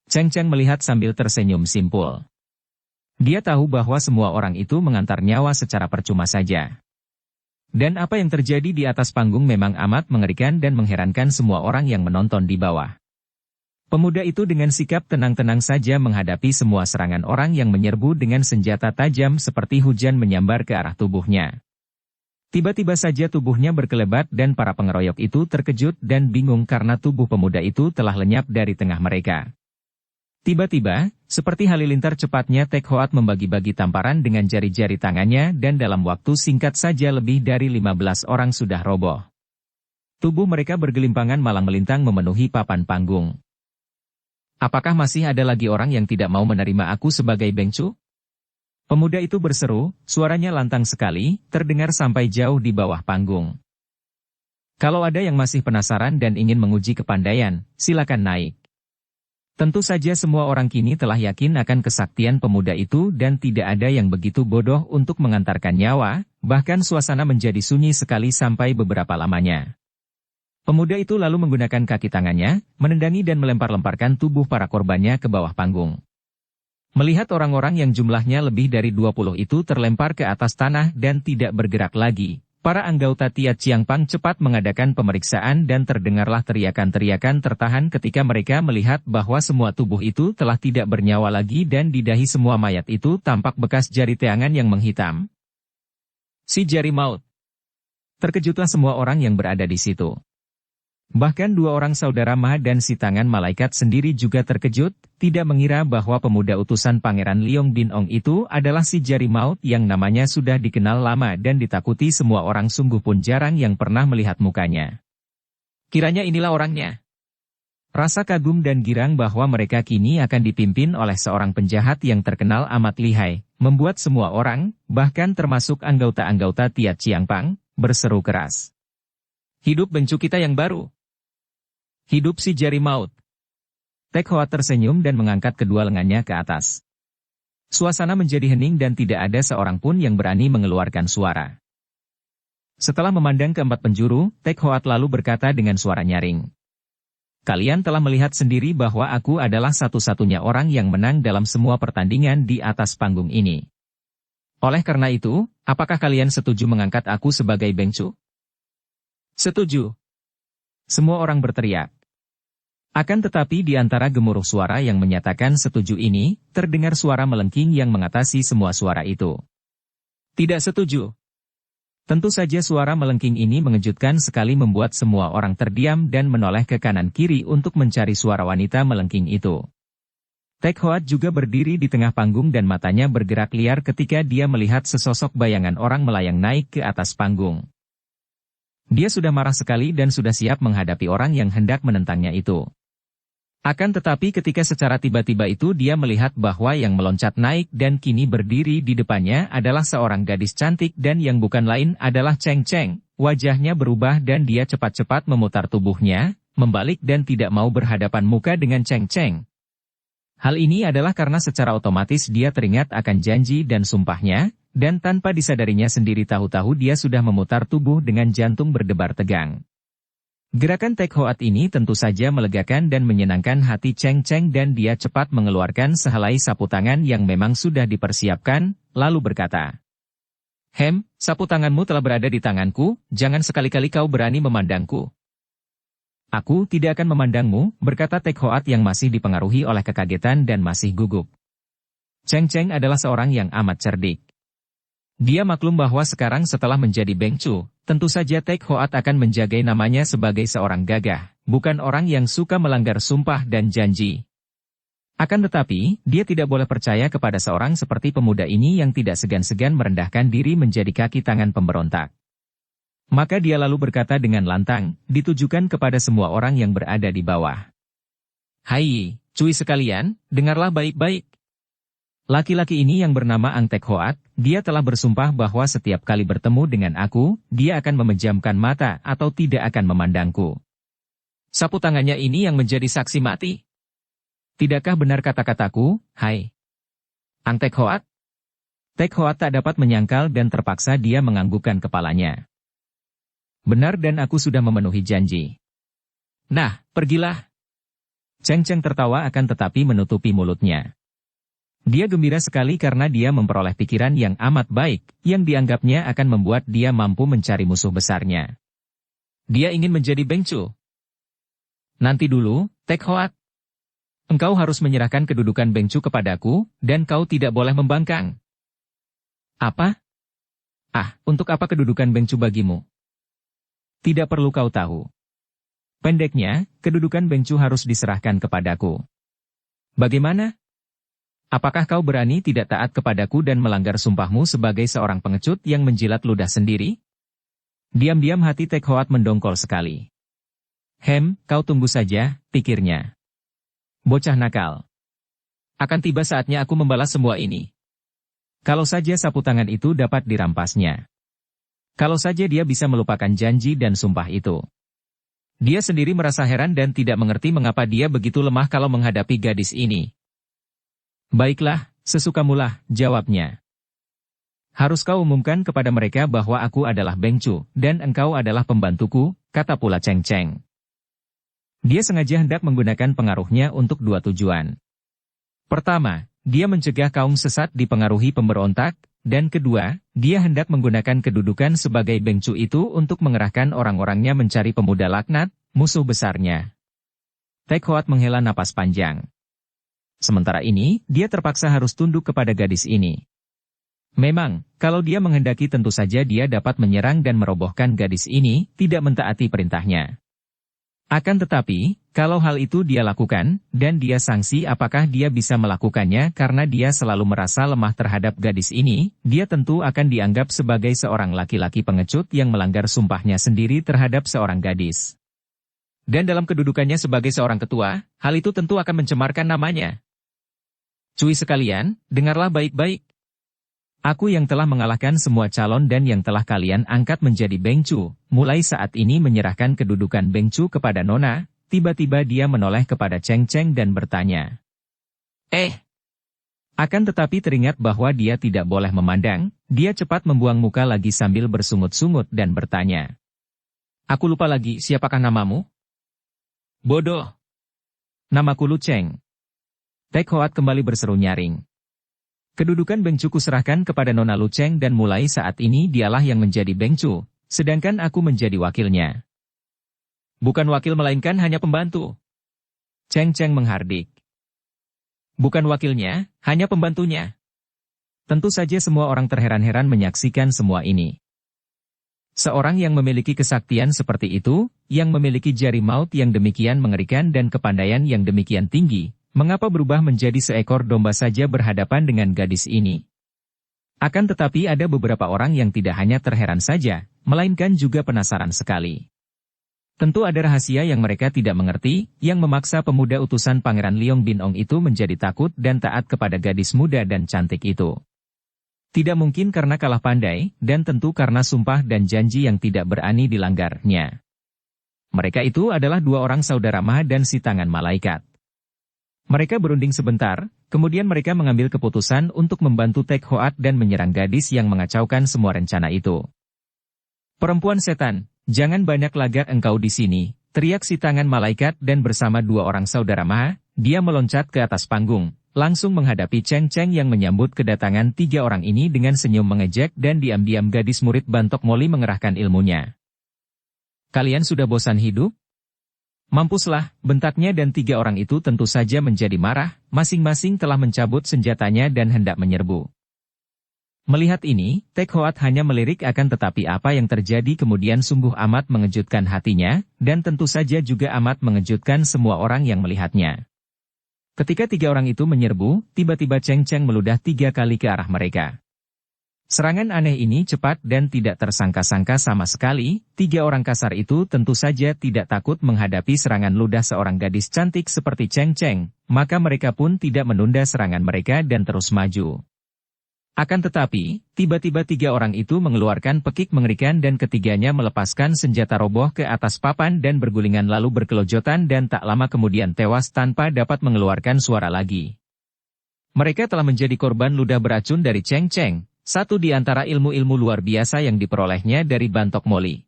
Cheng Cheng melihat sambil tersenyum simpul. Dia tahu bahwa semua orang itu mengantar nyawa secara percuma saja. Dan apa yang terjadi di atas panggung memang amat mengerikan dan mengherankan semua orang yang menonton di bawah. Pemuda itu dengan sikap tenang-tenang saja menghadapi semua serangan orang yang menyerbu dengan senjata tajam seperti hujan menyambar ke arah tubuhnya. Tiba-tiba saja tubuhnya berkelebat dan para pengeroyok itu terkejut dan bingung karena tubuh pemuda itu telah lenyap dari tengah mereka. Tiba-tiba, seperti halilintar cepatnya Tek Hoat membagi-bagi tamparan dengan jari-jari tangannya dan dalam waktu singkat saja lebih dari 15 orang sudah roboh. Tubuh mereka bergelimpangan malang melintang memenuhi papan panggung. Apakah masih ada lagi orang yang tidak mau menerima aku sebagai bengcu? Pemuda itu berseru, suaranya lantang sekali, terdengar sampai jauh di bawah panggung. Kalau ada yang masih penasaran dan ingin menguji kepandaian, silakan naik. Tentu saja semua orang kini telah yakin akan kesaktian pemuda itu dan tidak ada yang begitu bodoh untuk mengantarkan nyawa, bahkan suasana menjadi sunyi sekali sampai beberapa lamanya. Pemuda itu lalu menggunakan kaki tangannya, menendangi dan melempar-lemparkan tubuh para korbannya ke bawah panggung. Melihat orang-orang yang jumlahnya lebih dari 20 itu terlempar ke atas tanah dan tidak bergerak lagi, para anggota Tiat Chiang Pang cepat mengadakan pemeriksaan dan terdengarlah teriakan-teriakan tertahan ketika mereka melihat bahwa semua tubuh itu telah tidak bernyawa lagi dan di dahi semua mayat itu tampak bekas jari tangan yang menghitam. Si jari maut. Terkejutlah semua orang yang berada di situ. Bahkan 2 orang saudara Ma dan si tangan malaikat sendiri juga terkejut, tidak mengira bahwa pemuda utusan Pangeran Leong Bin Ong itu adalah si jari maut yang namanya sudah dikenal lama dan ditakuti semua orang, sungguh pun jarang yang pernah melihat mukanya. Kiranya inilah orangnya. Rasa kagum dan girang bahwa mereka kini akan dipimpin oleh seorang penjahat yang terkenal amat lihai, membuat semua orang, bahkan termasuk anggota-anggota Tiat Chiang Pang, berseru keras. Hidup bengcu kita yang baru. Hidup si jari maut. Tek Hoat tersenyum dan mengangkat kedua lengannya ke atas. Suasana menjadi hening dan tidak ada seorang pun yang berani mengeluarkan suara. Setelah memandang keempat penjuru, Tek Hoat lalu berkata dengan suara nyaring. Kalian telah melihat sendiri bahwa aku adalah satu-satunya orang yang menang dalam semua pertandingan di atas panggung ini. Oleh karena itu, apakah kalian setuju mengangkat aku sebagai bengcu? Setuju. Semua orang berteriak. Akan tetapi di antara gemuruh suara yang menyatakan setuju ini, terdengar suara melengking yang mengatasi semua suara itu. Tidak setuju. Tentu saja suara melengking ini mengejutkan sekali membuat semua orang terdiam dan menoleh ke kanan kiri untuk mencari suara wanita melengking itu. Tek Hoat juga berdiri di tengah panggung dan matanya bergerak liar ketika dia melihat sesosok bayangan orang melayang naik ke atas panggung. Dia sudah marah sekali dan sudah siap menghadapi orang yang hendak menentangnya itu. Akan tetapi ketika secara tiba-tiba itu dia melihat bahwa yang meloncat naik dan kini berdiri di depannya adalah seorang gadis cantik dan yang bukan lain adalah Cheng Cheng. Wajahnya berubah dan dia cepat-cepat memutar tubuhnya, membalik dan tidak mau berhadapan muka dengan Cheng Cheng. Hal ini adalah karena secara otomatis dia teringat akan janji dan sumpahnya, dan tanpa disadarinya sendiri tahu-tahu dia sudah memutar tubuh dengan jantung berdebar tegang. Gerakan Tek Hoat ini tentu saja melegakan dan menyenangkan hati Cheng Cheng dan dia cepat mengeluarkan sehelai sapu tangan yang memang sudah dipersiapkan, lalu berkata, sapu tanganmu telah berada di tanganku, jangan sekali-kali kau berani memandangku. Aku tidak akan memandangmu, berkata Tek Hoat yang masih dipengaruhi oleh kekagetan dan masih gugup. Cheng Cheng adalah seorang yang amat cerdik. Dia maklum bahwa sekarang setelah menjadi bengcu, tentu saja Tek Hoat akan menjaga namanya sebagai seorang gagah, bukan orang yang suka melanggar sumpah dan janji. Akan tetapi, dia tidak boleh percaya kepada seorang seperti pemuda ini yang tidak segan-segan merendahkan diri menjadi kaki tangan pemberontak. Maka dia lalu berkata dengan lantang, ditujukan kepada semua orang yang berada di bawah. Hai, cuy sekalian, dengarlah baik-baik. Laki-laki ini yang bernama Ang Tek Hoat, dia telah bersumpah bahwa setiap kali bertemu dengan aku, dia akan memejamkan mata atau tidak akan memandangku. Sapu tangannya ini yang menjadi saksi mati. Tidakkah benar kata-kataku, hai? Ang Tek Hoat? Tek Hoat tak dapat menyangkal dan terpaksa dia menganggukkan kepalanya. Benar dan aku sudah memenuhi janji. Nah, pergilah. Cheng Cheng tertawa akan tetapi menutupi mulutnya. Dia gembira sekali karena dia memperoleh pikiran yang amat baik, yang dianggapnya akan membuat dia mampu mencari musuh besarnya. Dia ingin menjadi Beng Chu. Nanti dulu, Tek Hoat. Engkau harus menyerahkan kedudukan Beng Chu kepadaku, dan kau tidak boleh membangkang. Apa? Untuk apa kedudukan Beng Chu bagimu? Tidak perlu kau tahu. Pendeknya, kedudukan Beng Chu harus diserahkan kepadaku. Bagaimana? Apakah kau berani tidak taat kepadaku dan melanggar sumpahmu sebagai seorang pengecut yang menjilat ludah sendiri? Diam-diam hati Tek Hoat mendongkol sekali. Kau tunggu saja, pikirnya. Bocah nakal. Akan tiba saatnya aku membalas semua ini. Kalau saja sapu tangan itu dapat dirampasnya. Kalau saja dia bisa melupakan janji dan sumpah itu. Dia sendiri merasa heran dan tidak mengerti mengapa dia begitu lemah kalau menghadapi gadis ini. Baiklah, sesukamulah, jawabnya. Harus kau umumkan kepada mereka bahwa aku adalah Beng Chu, dan engkau adalah pembantuku, kata pula Cheng Cheng. Dia sengaja hendak menggunakan pengaruhnya untuk dua tujuan. Pertama, dia mencegah kaum sesat dipengaruhi pemberontak, dan kedua, dia hendak menggunakan kedudukan sebagai Beng Chu itu untuk mengerahkan orang-orangnya mencari pemuda laknat, musuh besarnya. Tek Hoat menghela napas panjang. Sementara ini, dia terpaksa harus tunduk kepada gadis ini. Memang, kalau dia menghendaki tentu saja dia dapat menyerang dan merobohkan gadis ini, tidak mentaati perintahnya. Akan tetapi, kalau hal itu dia lakukan, dan dia sangsi apakah dia bisa melakukannya karena dia selalu merasa lemah terhadap gadis ini, dia tentu akan dianggap sebagai seorang laki-laki pengecut yang melanggar sumpahnya sendiri terhadap seorang gadis. Dan dalam kedudukannya sebagai seorang ketua, hal itu tentu akan mencemarkan namanya. Cuy sekalian, dengarlah baik-baik. Aku yang telah mengalahkan semua calon dan yang telah kalian angkat menjadi Beng Chu, mulai saat ini menyerahkan kedudukan Beng Chu kepada Nona, tiba-tiba dia menoleh kepada Cheng Cheng dan bertanya. Akan tetapi teringat bahwa dia tidak boleh memandang, dia cepat membuang muka lagi sambil bersungut-sungut dan bertanya. Aku lupa lagi siapakah namamu? Bodoh. Namaku Lu Cheng. Tek Hoat kembali berseru nyaring. Kedudukan Beng Chu kuserahkan kepada Nona Lu Cheng dan mulai saat ini dialah yang menjadi Beng Chu, sedangkan aku menjadi wakilnya. Bukan wakil melainkan hanya pembantu. Cheng Cheng menghardik. Bukan wakilnya, hanya pembantunya. Tentu saja semua orang terheran-heran menyaksikan semua ini. Seorang yang memiliki kesaktian seperti itu, yang memiliki jari maut yang demikian mengerikan dan kepandaian yang demikian tinggi, mengapa berubah menjadi seekor domba saja berhadapan dengan gadis ini? Akan tetapi ada beberapa orang yang tidak hanya terheran saja, melainkan juga penasaran sekali. Tentu ada rahasia yang mereka tidak mengerti, yang memaksa pemuda utusan Pangeran Leong Bin Ong itu menjadi takut dan taat kepada gadis muda dan cantik itu. Tidak mungkin karena kalah pandai, dan tentu karena sumpah dan janji yang tidak berani dilanggarnya. Mereka itu adalah dua orang saudara Ma dan si tangan malaikat. Mereka berunding sebentar, kemudian mereka mengambil keputusan untuk membantu Tek Hoat dan menyerang gadis yang mengacaukan semua rencana itu. Perempuan setan, jangan banyak lagak engkau di sini, teriak si tangan malaikat dan bersama dua orang saudara Ma, dia meloncat ke atas panggung, langsung menghadapi Cheng Cheng yang menyambut kedatangan tiga orang ini dengan senyum mengejek dan diam-diam gadis murid Bantok Moli mengerahkan ilmunya. Kalian sudah bosan hidup? Mampuslah, bentaknya dan tiga orang itu tentu saja menjadi marah, masing-masing telah mencabut senjatanya dan hendak menyerbu. Melihat ini, Tek Hoat hanya melirik akan tetapi apa yang terjadi kemudian sungguh amat mengejutkan hatinya, dan tentu saja juga amat mengejutkan semua orang yang melihatnya. Ketika tiga orang itu menyerbu, tiba-tiba Cheng Cheng meludah tiga kali ke arah mereka. Serangan aneh ini cepat dan tidak tersangka-sangka sama sekali. 3 orang kasar itu tentu saja tidak takut menghadapi serangan ludah seorang gadis cantik seperti Cheng Cheng, maka mereka pun tidak menunda serangan mereka dan terus maju. Akan tetapi, tiba-tiba 3 orang itu mengeluarkan pekik mengerikan dan ketiganya melepaskan senjata roboh ke atas papan dan bergulingan lalu berkelojotan dan tak lama kemudian tewas tanpa dapat mengeluarkan suara lagi. Mereka telah menjadi korban ludah beracun dari Cheng Cheng. Satu di antara ilmu-ilmu luar biasa yang diperolehnya dari Bantok Moli.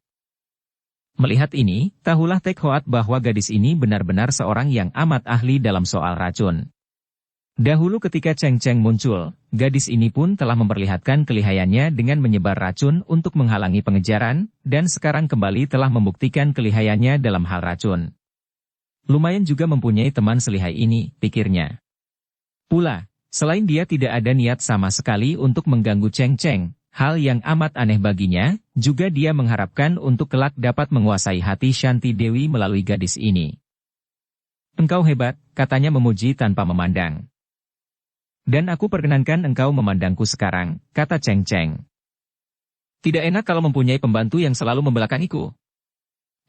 Melihat ini, tahulah Tek Hoat bahwa gadis ini benar-benar seorang yang amat ahli dalam soal racun. Dahulu ketika Cheng Cheng muncul, gadis ini pun telah memperlihatkan kelihayannya dengan menyebar racun untuk menghalangi pengejaran, dan sekarang kembali telah membuktikan kelihayannya dalam hal racun. Lumayan juga mempunyai teman selihai ini, pikirnya. Pula, selain dia tidak ada niat sama sekali untuk mengganggu Cheng Cheng, hal yang amat aneh baginya, juga dia mengharapkan untuk kelak dapat menguasai hati Shanti Dewi melalui gadis ini. Engkau hebat, katanya memuji tanpa memandang. Dan aku perkenankan engkau memandangku sekarang, kata Cheng Cheng. Tidak enak kalau mempunyai pembantu yang selalu membelakangiku.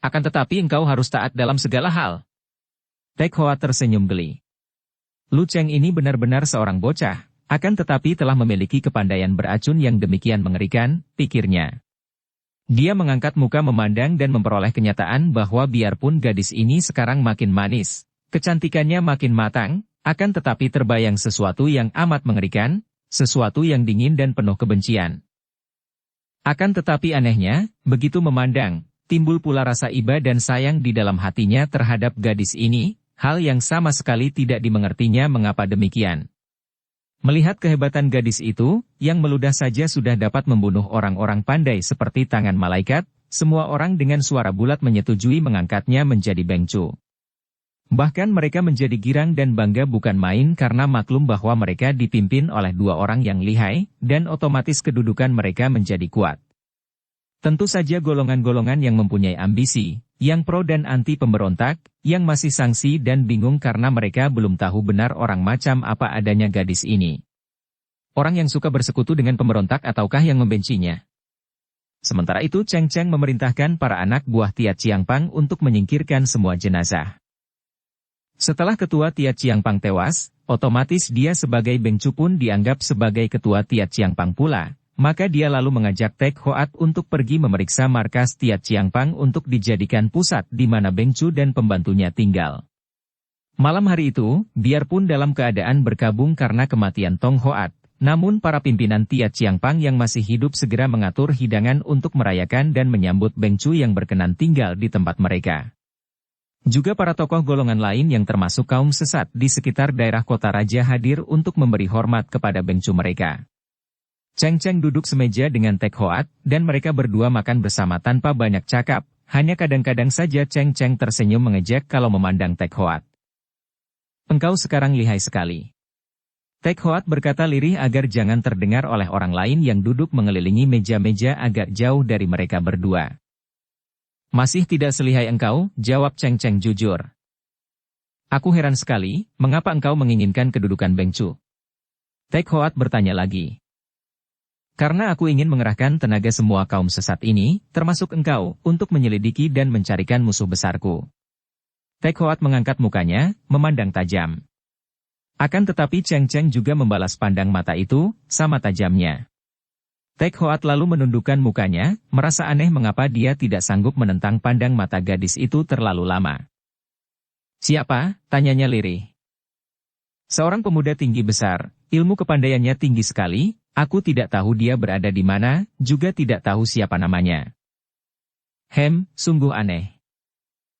Akan tetapi engkau harus taat dalam segala hal. Tek Hoa tersenyum geli. Lu Cheng ini benar-benar seorang bocah, akan tetapi telah memiliki kepandaian beracun yang demikian mengerikan, pikirnya. Dia mengangkat muka memandang dan memperoleh kenyataan bahwa biarpun gadis ini sekarang makin manis, kecantikannya makin matang, akan tetapi terbayang sesuatu yang amat mengerikan, sesuatu yang dingin dan penuh kebencian. Akan tetapi anehnya, begitu memandang, timbul pula rasa iba dan sayang di dalam hatinya terhadap gadis ini, hal yang sama sekali tidak dimengertinya mengapa demikian. Melihat kehebatan gadis itu, yang meludah saja sudah dapat membunuh orang-orang pandai seperti tangan malaikat, semua orang dengan suara bulat menyetujui mengangkatnya menjadi bengcu. Bahkan mereka menjadi girang dan bangga bukan main karena maklum bahwa mereka dipimpin oleh 2 orang yang lihai, dan otomatis kedudukan mereka menjadi kuat. Tentu saja golongan-golongan yang mempunyai ambisi, yang pro dan anti pemberontak, yang masih sangsi dan bingung karena mereka belum tahu benar orang macam apa adanya gadis ini. Orang yang suka bersekutu dengan pemberontak ataukah yang membencinya? Sementara itu Cheng Cheng memerintahkan para anak buah Tia Chiangpang untuk menyingkirkan semua jenazah. Setelah ketua Tia Chiangpang tewas, otomatis dia sebagai bengcu pun dianggap sebagai ketua Tia Chiangpang pula. Maka dia lalu mengajak Tek Hoat untuk pergi memeriksa markas Tia Chiangpang untuk dijadikan pusat di mana bengcu dan pembantunya tinggal. Malam hari itu, biarpun dalam keadaan berkabung karena kematian Tong Hoat, namun para pimpinan Tia Chiangpang yang masih hidup segera mengatur hidangan untuk merayakan dan menyambut bengcu yang berkenan tinggal di tempat mereka. Juga para tokoh golongan lain yang termasuk kaum sesat di sekitar daerah kota raja hadir untuk memberi hormat kepada bengcu mereka. Cheng Cheng duduk semeja dengan Tek Hoat, dan mereka berdua makan bersama tanpa banyak cakap, hanya kadang-kadang saja Cheng Cheng tersenyum mengejek kalau memandang Tek Hoat. Engkau sekarang lihai sekali. Tek Hoat berkata lirih agar jangan terdengar oleh orang lain yang duduk mengelilingi meja-meja agak jauh dari mereka berdua. Masih tidak selihai engkau, jawab Cheng Cheng jujur. Aku heran sekali, mengapa engkau menginginkan kedudukan bengcu? Tek Hoat bertanya lagi. Karena aku ingin mengerahkan tenaga semua kaum sesat ini, termasuk engkau, untuk menyelidiki dan mencarikan musuh besarku. Tek Hoat mengangkat mukanya, memandang tajam. Akan tetapi Cheng Cheng juga membalas pandang mata itu, sama tajamnya. Tek Hoat lalu menundukkan mukanya, merasa aneh mengapa dia tidak sanggup menentang pandang mata gadis itu terlalu lama. Siapa? Tanyanya lirih. Seorang pemuda tinggi besar, ilmu kepandaiannya tinggi sekali. Aku tidak tahu dia berada di mana, juga tidak tahu siapa namanya. Sungguh aneh.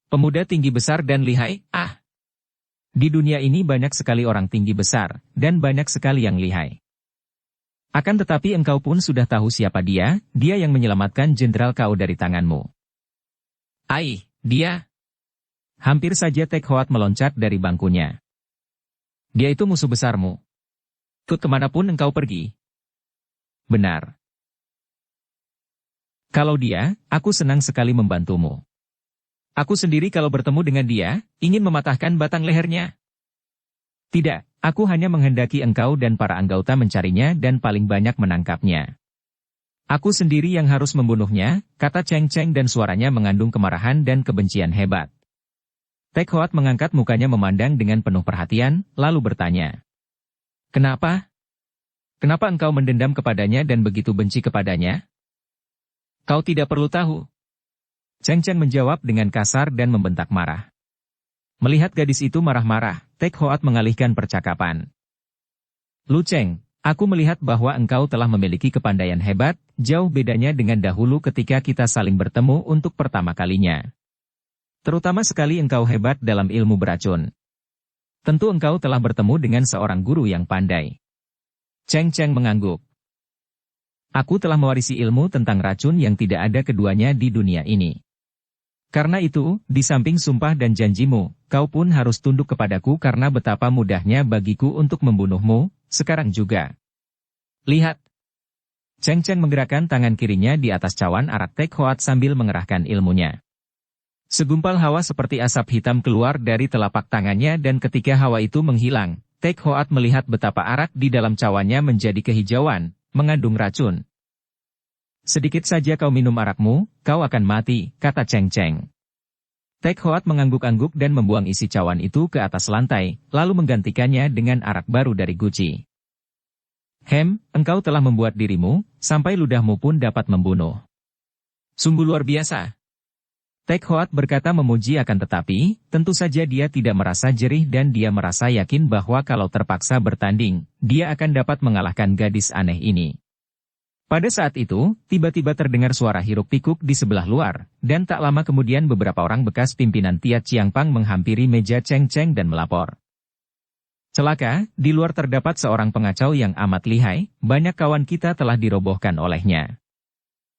Pemuda tinggi besar dan lihai, Di dunia ini banyak sekali orang tinggi besar, dan banyak sekali yang lihai. Akan tetapi engkau pun sudah tahu siapa dia yang menyelamatkan jenderal kau dari tanganmu. Dia. Hampir saja Tek Hoat meloncat dari bangkunya. Dia itu musuh besarmu. Ikut kemanapun engkau pergi. Benar. Kalau dia, aku senang sekali membantumu. Aku sendiri kalau bertemu dengan dia, ingin mematahkan batang lehernya. Tidak, aku hanya menghendaki engkau dan para anggota mencarinya dan paling banyak menangkapnya. Aku sendiri yang harus membunuhnya, kata Cheng Cheng dan suaranya mengandung kemarahan dan kebencian hebat. Tek Hoat mengangkat mukanya memandang dengan penuh perhatian, lalu bertanya. Kenapa? Kenapa engkau mendendam kepadanya dan begitu benci kepadanya? Kau tidak perlu tahu. Cheng Cheng menjawab dengan kasar dan membentak marah. Melihat gadis itu marah-marah, Tek Hoat mengalihkan percakapan. Lu Cheng, aku melihat bahwa engkau telah memiliki kepandaian hebat, jauh bedanya dengan dahulu ketika kita saling bertemu untuk pertama kalinya. Terutama sekali engkau hebat dalam ilmu beracun. Tentu engkau telah bertemu dengan seorang guru yang pandai. Cheng Cheng mengangguk. Aku telah mewarisi ilmu tentang racun yang tidak ada keduanya di dunia ini. Karena itu, di samping sumpah dan janjimu, kau pun harus tunduk kepadaku karena betapa mudahnya bagiku untuk membunuhmu, sekarang juga. Lihat. Cheng Cheng menggerakkan tangan kirinya di atas cawan arak Tek Hoat sambil mengerahkan ilmunya. Segumpal hawa seperti asap hitam keluar dari telapak tangannya dan ketika hawa itu menghilang, Tek Hoat melihat betapa arak di dalam cawannya menjadi kehijauan, mengandung racun. Sedikit saja kau minum arakmu, kau akan mati, kata Cheng Cheng. Tek Hoat mengangguk-angguk dan membuang isi cawan itu ke atas lantai, lalu menggantikannya dengan arak baru dari guci. Engkau telah membuat dirimu, sampai ludahmu pun dapat membunuh. Sungguh luar biasa. Tek Hoat berkata memuji akan tetapi, tentu saja dia tidak merasa jerih dan dia merasa yakin bahwa kalau terpaksa bertanding, dia akan dapat mengalahkan gadis aneh ini. Pada saat itu, tiba-tiba terdengar suara hiruk-pikuk di sebelah luar, dan tak lama kemudian beberapa orang bekas pimpinan Tiat Chiangpang menghampiri meja Cheng Cheng dan melapor. Celaka, di luar terdapat seorang pengacau yang amat lihai, banyak kawan kita telah dirobohkan olehnya.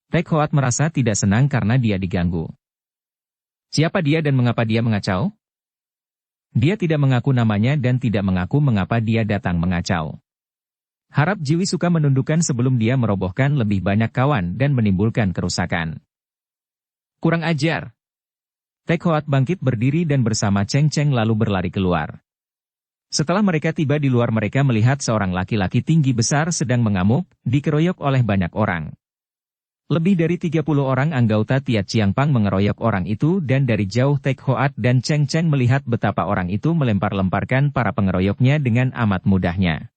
Tek Hoat merasa tidak senang karena dia diganggu. Siapa dia dan mengapa dia mengacau? Dia tidak mengaku namanya dan tidak mengaku mengapa dia datang mengacau. Harap Jiwi suka menundukkan sebelum dia merobohkan lebih banyak kawan dan menimbulkan kerusakan. Kurang ajar. Tek Hoat bangkit berdiri dan bersama Cheng Cheng lalu berlari keluar. Setelah mereka tiba di luar mereka melihat seorang laki-laki tinggi besar sedang mengamuk, dikeroyok oleh banyak orang. Lebih dari 30 orang anggota Tiat Chiangpang mengeroyok orang itu dan dari jauh Tek Hoat dan Cheng Cheng melihat betapa orang itu melempar-lemparkan para pengeroyoknya dengan amat mudahnya.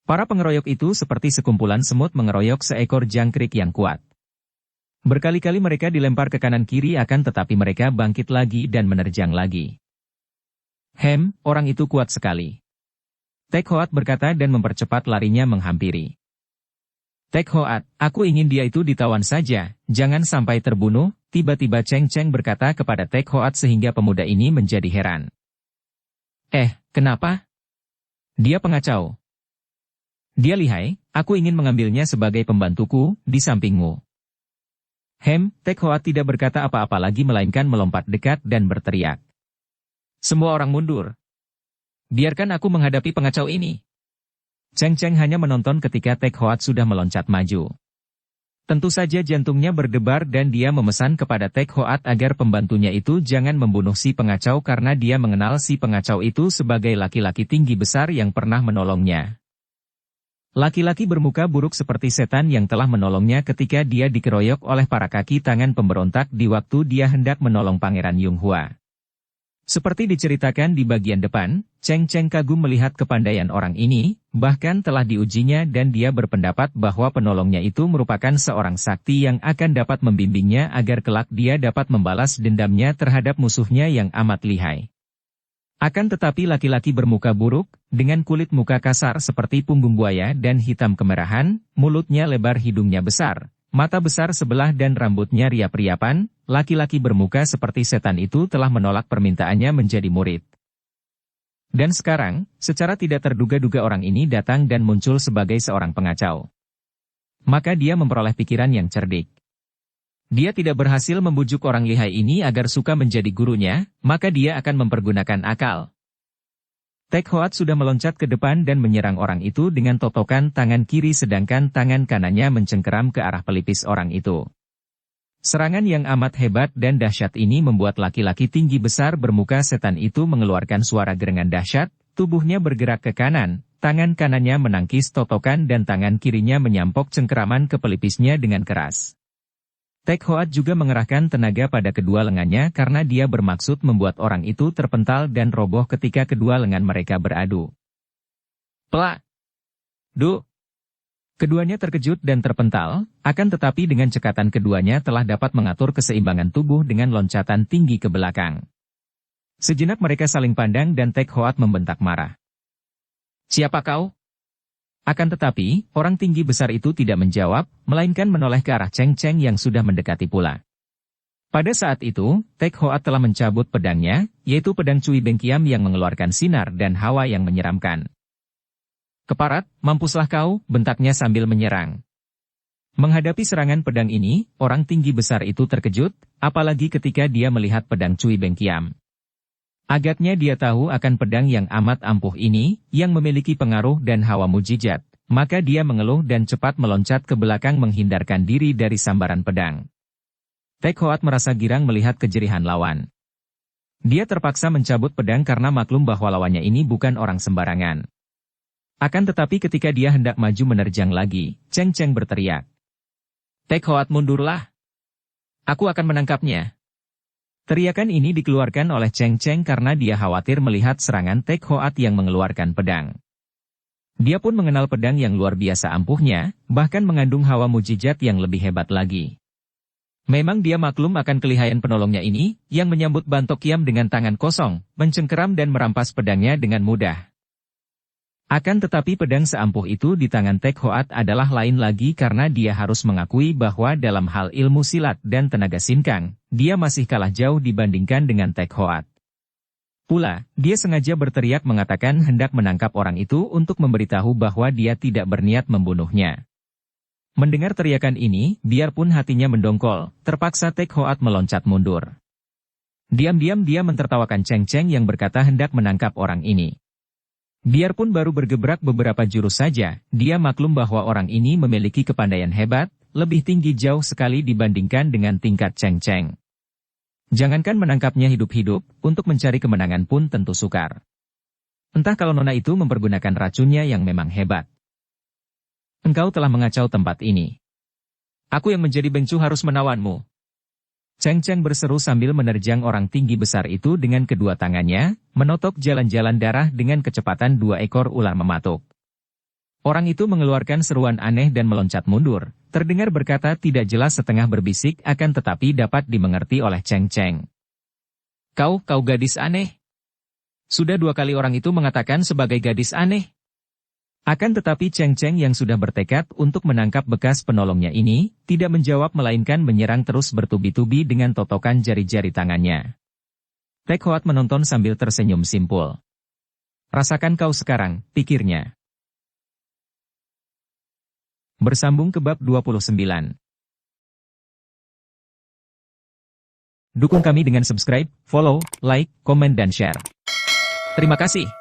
Para pengeroyok itu seperti sekumpulan semut mengeroyok seekor jangkrik yang kuat. Berkali-kali mereka dilempar ke kanan kiri akan tetapi mereka bangkit lagi dan menerjang lagi. Orang itu kuat sekali. Tek Hoat berkata dan mempercepat larinya menghampiri. Tek Hoat, aku ingin dia itu ditawan saja, jangan sampai terbunuh, tiba-tiba Cheng Cheng berkata kepada Tek Hoat sehingga pemuda ini menjadi heran. Kenapa? Dia pengacau. Dia lihai, aku ingin mengambilnya sebagai pembantuku, di sampingmu. Tek Hoat tidak berkata apa-apa lagi melainkan melompat dekat dan berteriak. Semua orang mundur. Biarkan aku menghadapi pengacau ini. Cheng Cheng hanya menonton ketika Tek Hoat sudah meloncat maju. Tentu saja jantungnya berdebar dan dia memesan kepada Tek Hoat agar pembantunya itu jangan membunuh si pengacau karena dia mengenal si pengacau itu sebagai laki-laki tinggi besar yang pernah menolongnya. Laki-laki bermuka buruk seperti setan yang telah menolongnya ketika dia dikeroyok oleh para kaki tangan pemberontak di waktu dia hendak menolong Pangeran Yung Hua. Seperti diceritakan di bagian depan, Cheng Cheng kagum melihat kepandaian orang ini, bahkan telah diujinya dan dia berpendapat bahwa penolongnya itu merupakan seorang sakti yang akan dapat membimbingnya agar kelak dia dapat membalas dendamnya terhadap musuhnya yang amat lihai. Akan tetapi laki-laki bermuka buruk, dengan kulit muka kasar seperti punggung buaya dan hitam kemerahan, mulutnya lebar hidungnya besar, mata besar sebelah dan rambutnya riap-riapan, laki-laki bermuka seperti setan itu telah menolak permintaannya menjadi murid. Dan sekarang, secara tidak terduga-duga orang ini datang dan muncul sebagai seorang pengacau. Maka dia memperoleh pikiran yang cerdik. Dia tidak berhasil membujuk orang lihai ini agar suka menjadi gurunya, maka dia akan mempergunakan akal. Tek Hoat sudah meloncat ke depan dan menyerang orang itu dengan totokan tangan kiri sedangkan tangan kanannya mencengkeram ke arah pelipis orang itu. Serangan yang amat hebat dan dahsyat ini membuat laki-laki tinggi besar bermuka setan itu mengeluarkan suara gerengan dahsyat, tubuhnya bergerak ke kanan, tangan kanannya menangkis totokan dan tangan kirinya menyampok cengkeraman ke pelipisnya dengan keras. Tek Hoat juga mengerahkan tenaga pada kedua lengannya karena dia bermaksud membuat orang itu terpental dan roboh ketika kedua lengan mereka beradu. Plak! Du! Keduanya terkejut dan terpental, akan tetapi dengan cekatan keduanya telah dapat mengatur keseimbangan tubuh dengan loncatan tinggi ke belakang. Sejenak mereka saling pandang dan Tek Hoat membentak marah. Siapa kau? Akan tetapi, orang tinggi besar itu tidak menjawab, melainkan menoleh ke arah Cheng Cheng yang sudah mendekati pula. Pada saat itu, Tek Hoat telah mencabut pedangnya, yaitu pedang Cui Bengkiam yang mengeluarkan sinar dan hawa yang menyeramkan. Keparat, mampuslah kau, bentaknya sambil menyerang. Menghadapi serangan pedang ini, orang tinggi besar itu terkejut, apalagi ketika dia melihat pedang Cui Bengkiam. Agaknya dia tahu akan pedang yang amat ampuh ini, yang memiliki pengaruh dan hawa mujizat, maka dia mengeluh dan cepat meloncat ke belakang menghindarkan diri dari sambaran pedang. Tek Hoat merasa girang melihat kejerihan lawan. Dia terpaksa mencabut pedang karena maklum bahwa lawannya ini bukan orang sembarangan. Akan tetapi ketika dia hendak maju menerjang lagi, Cheng Cheng berteriak. Tek Hoat mundurlah. Aku akan menangkapnya. Teriakan ini dikeluarkan oleh Cheng Cheng karena dia khawatir melihat serangan Tek Hoat yang mengeluarkan pedang. Dia pun mengenal pedang yang luar biasa ampuhnya, bahkan mengandung hawa mujizat yang lebih hebat lagi. Memang dia maklum akan kelihayan penolongnya ini, yang menyambut Bantok Kiam dengan tangan kosong, mencengkeram dan merampas pedangnya dengan mudah. Akan tetapi pedang seampuh itu di tangan Tek Hoat adalah lain lagi karena dia harus mengakui bahwa dalam hal ilmu silat dan tenaga sinkang, dia masih kalah jauh dibandingkan dengan Tek Hoat. Pula, dia sengaja berteriak mengatakan hendak menangkap orang itu untuk memberitahu bahwa dia tidak berniat membunuhnya. Mendengar teriakan ini, biarpun hatinya mendongkol, terpaksa Tek Hoat meloncat mundur. Diam-diam dia mentertawakan Cheng Cheng yang berkata hendak menangkap orang ini. Biarpun baru bergebrak beberapa jurus saja, dia maklum bahwa orang ini memiliki kepandaian hebat, lebih tinggi jauh sekali dibandingkan dengan tingkat Cheng Cheng. Jangankan menangkapnya hidup-hidup, untuk mencari kemenangan pun tentu sukar. Entah kalau nona itu mempergunakan racunnya yang memang hebat. Engkau telah mengacau tempat ini. Aku yang menjadi bengcu harus menawanmu. Cheng Cheng berseru sambil menerjang orang tinggi besar itu dengan kedua tangannya, menotok jalan-jalan darah dengan kecepatan 2 ekor ular mematuk. Orang itu mengeluarkan seruan aneh dan meloncat mundur, terdengar berkata tidak jelas setengah berbisik akan tetapi dapat dimengerti oleh Cheng Cheng. Kau gadis aneh. Sudah 2 kali orang itu mengatakan sebagai gadis aneh. Akan tetapi Cheng Cheng yang sudah bertekad untuk menangkap bekas penolongnya ini, tidak menjawab melainkan menyerang terus bertubi-tubi dengan totokan jari-jari tangannya. Tek Hoat menonton sambil tersenyum simpul. Rasakan kau sekarang, pikirnya. Bersambung ke bab 29. Dukung kami dengan subscribe, follow, like, komen dan share. Terima kasih.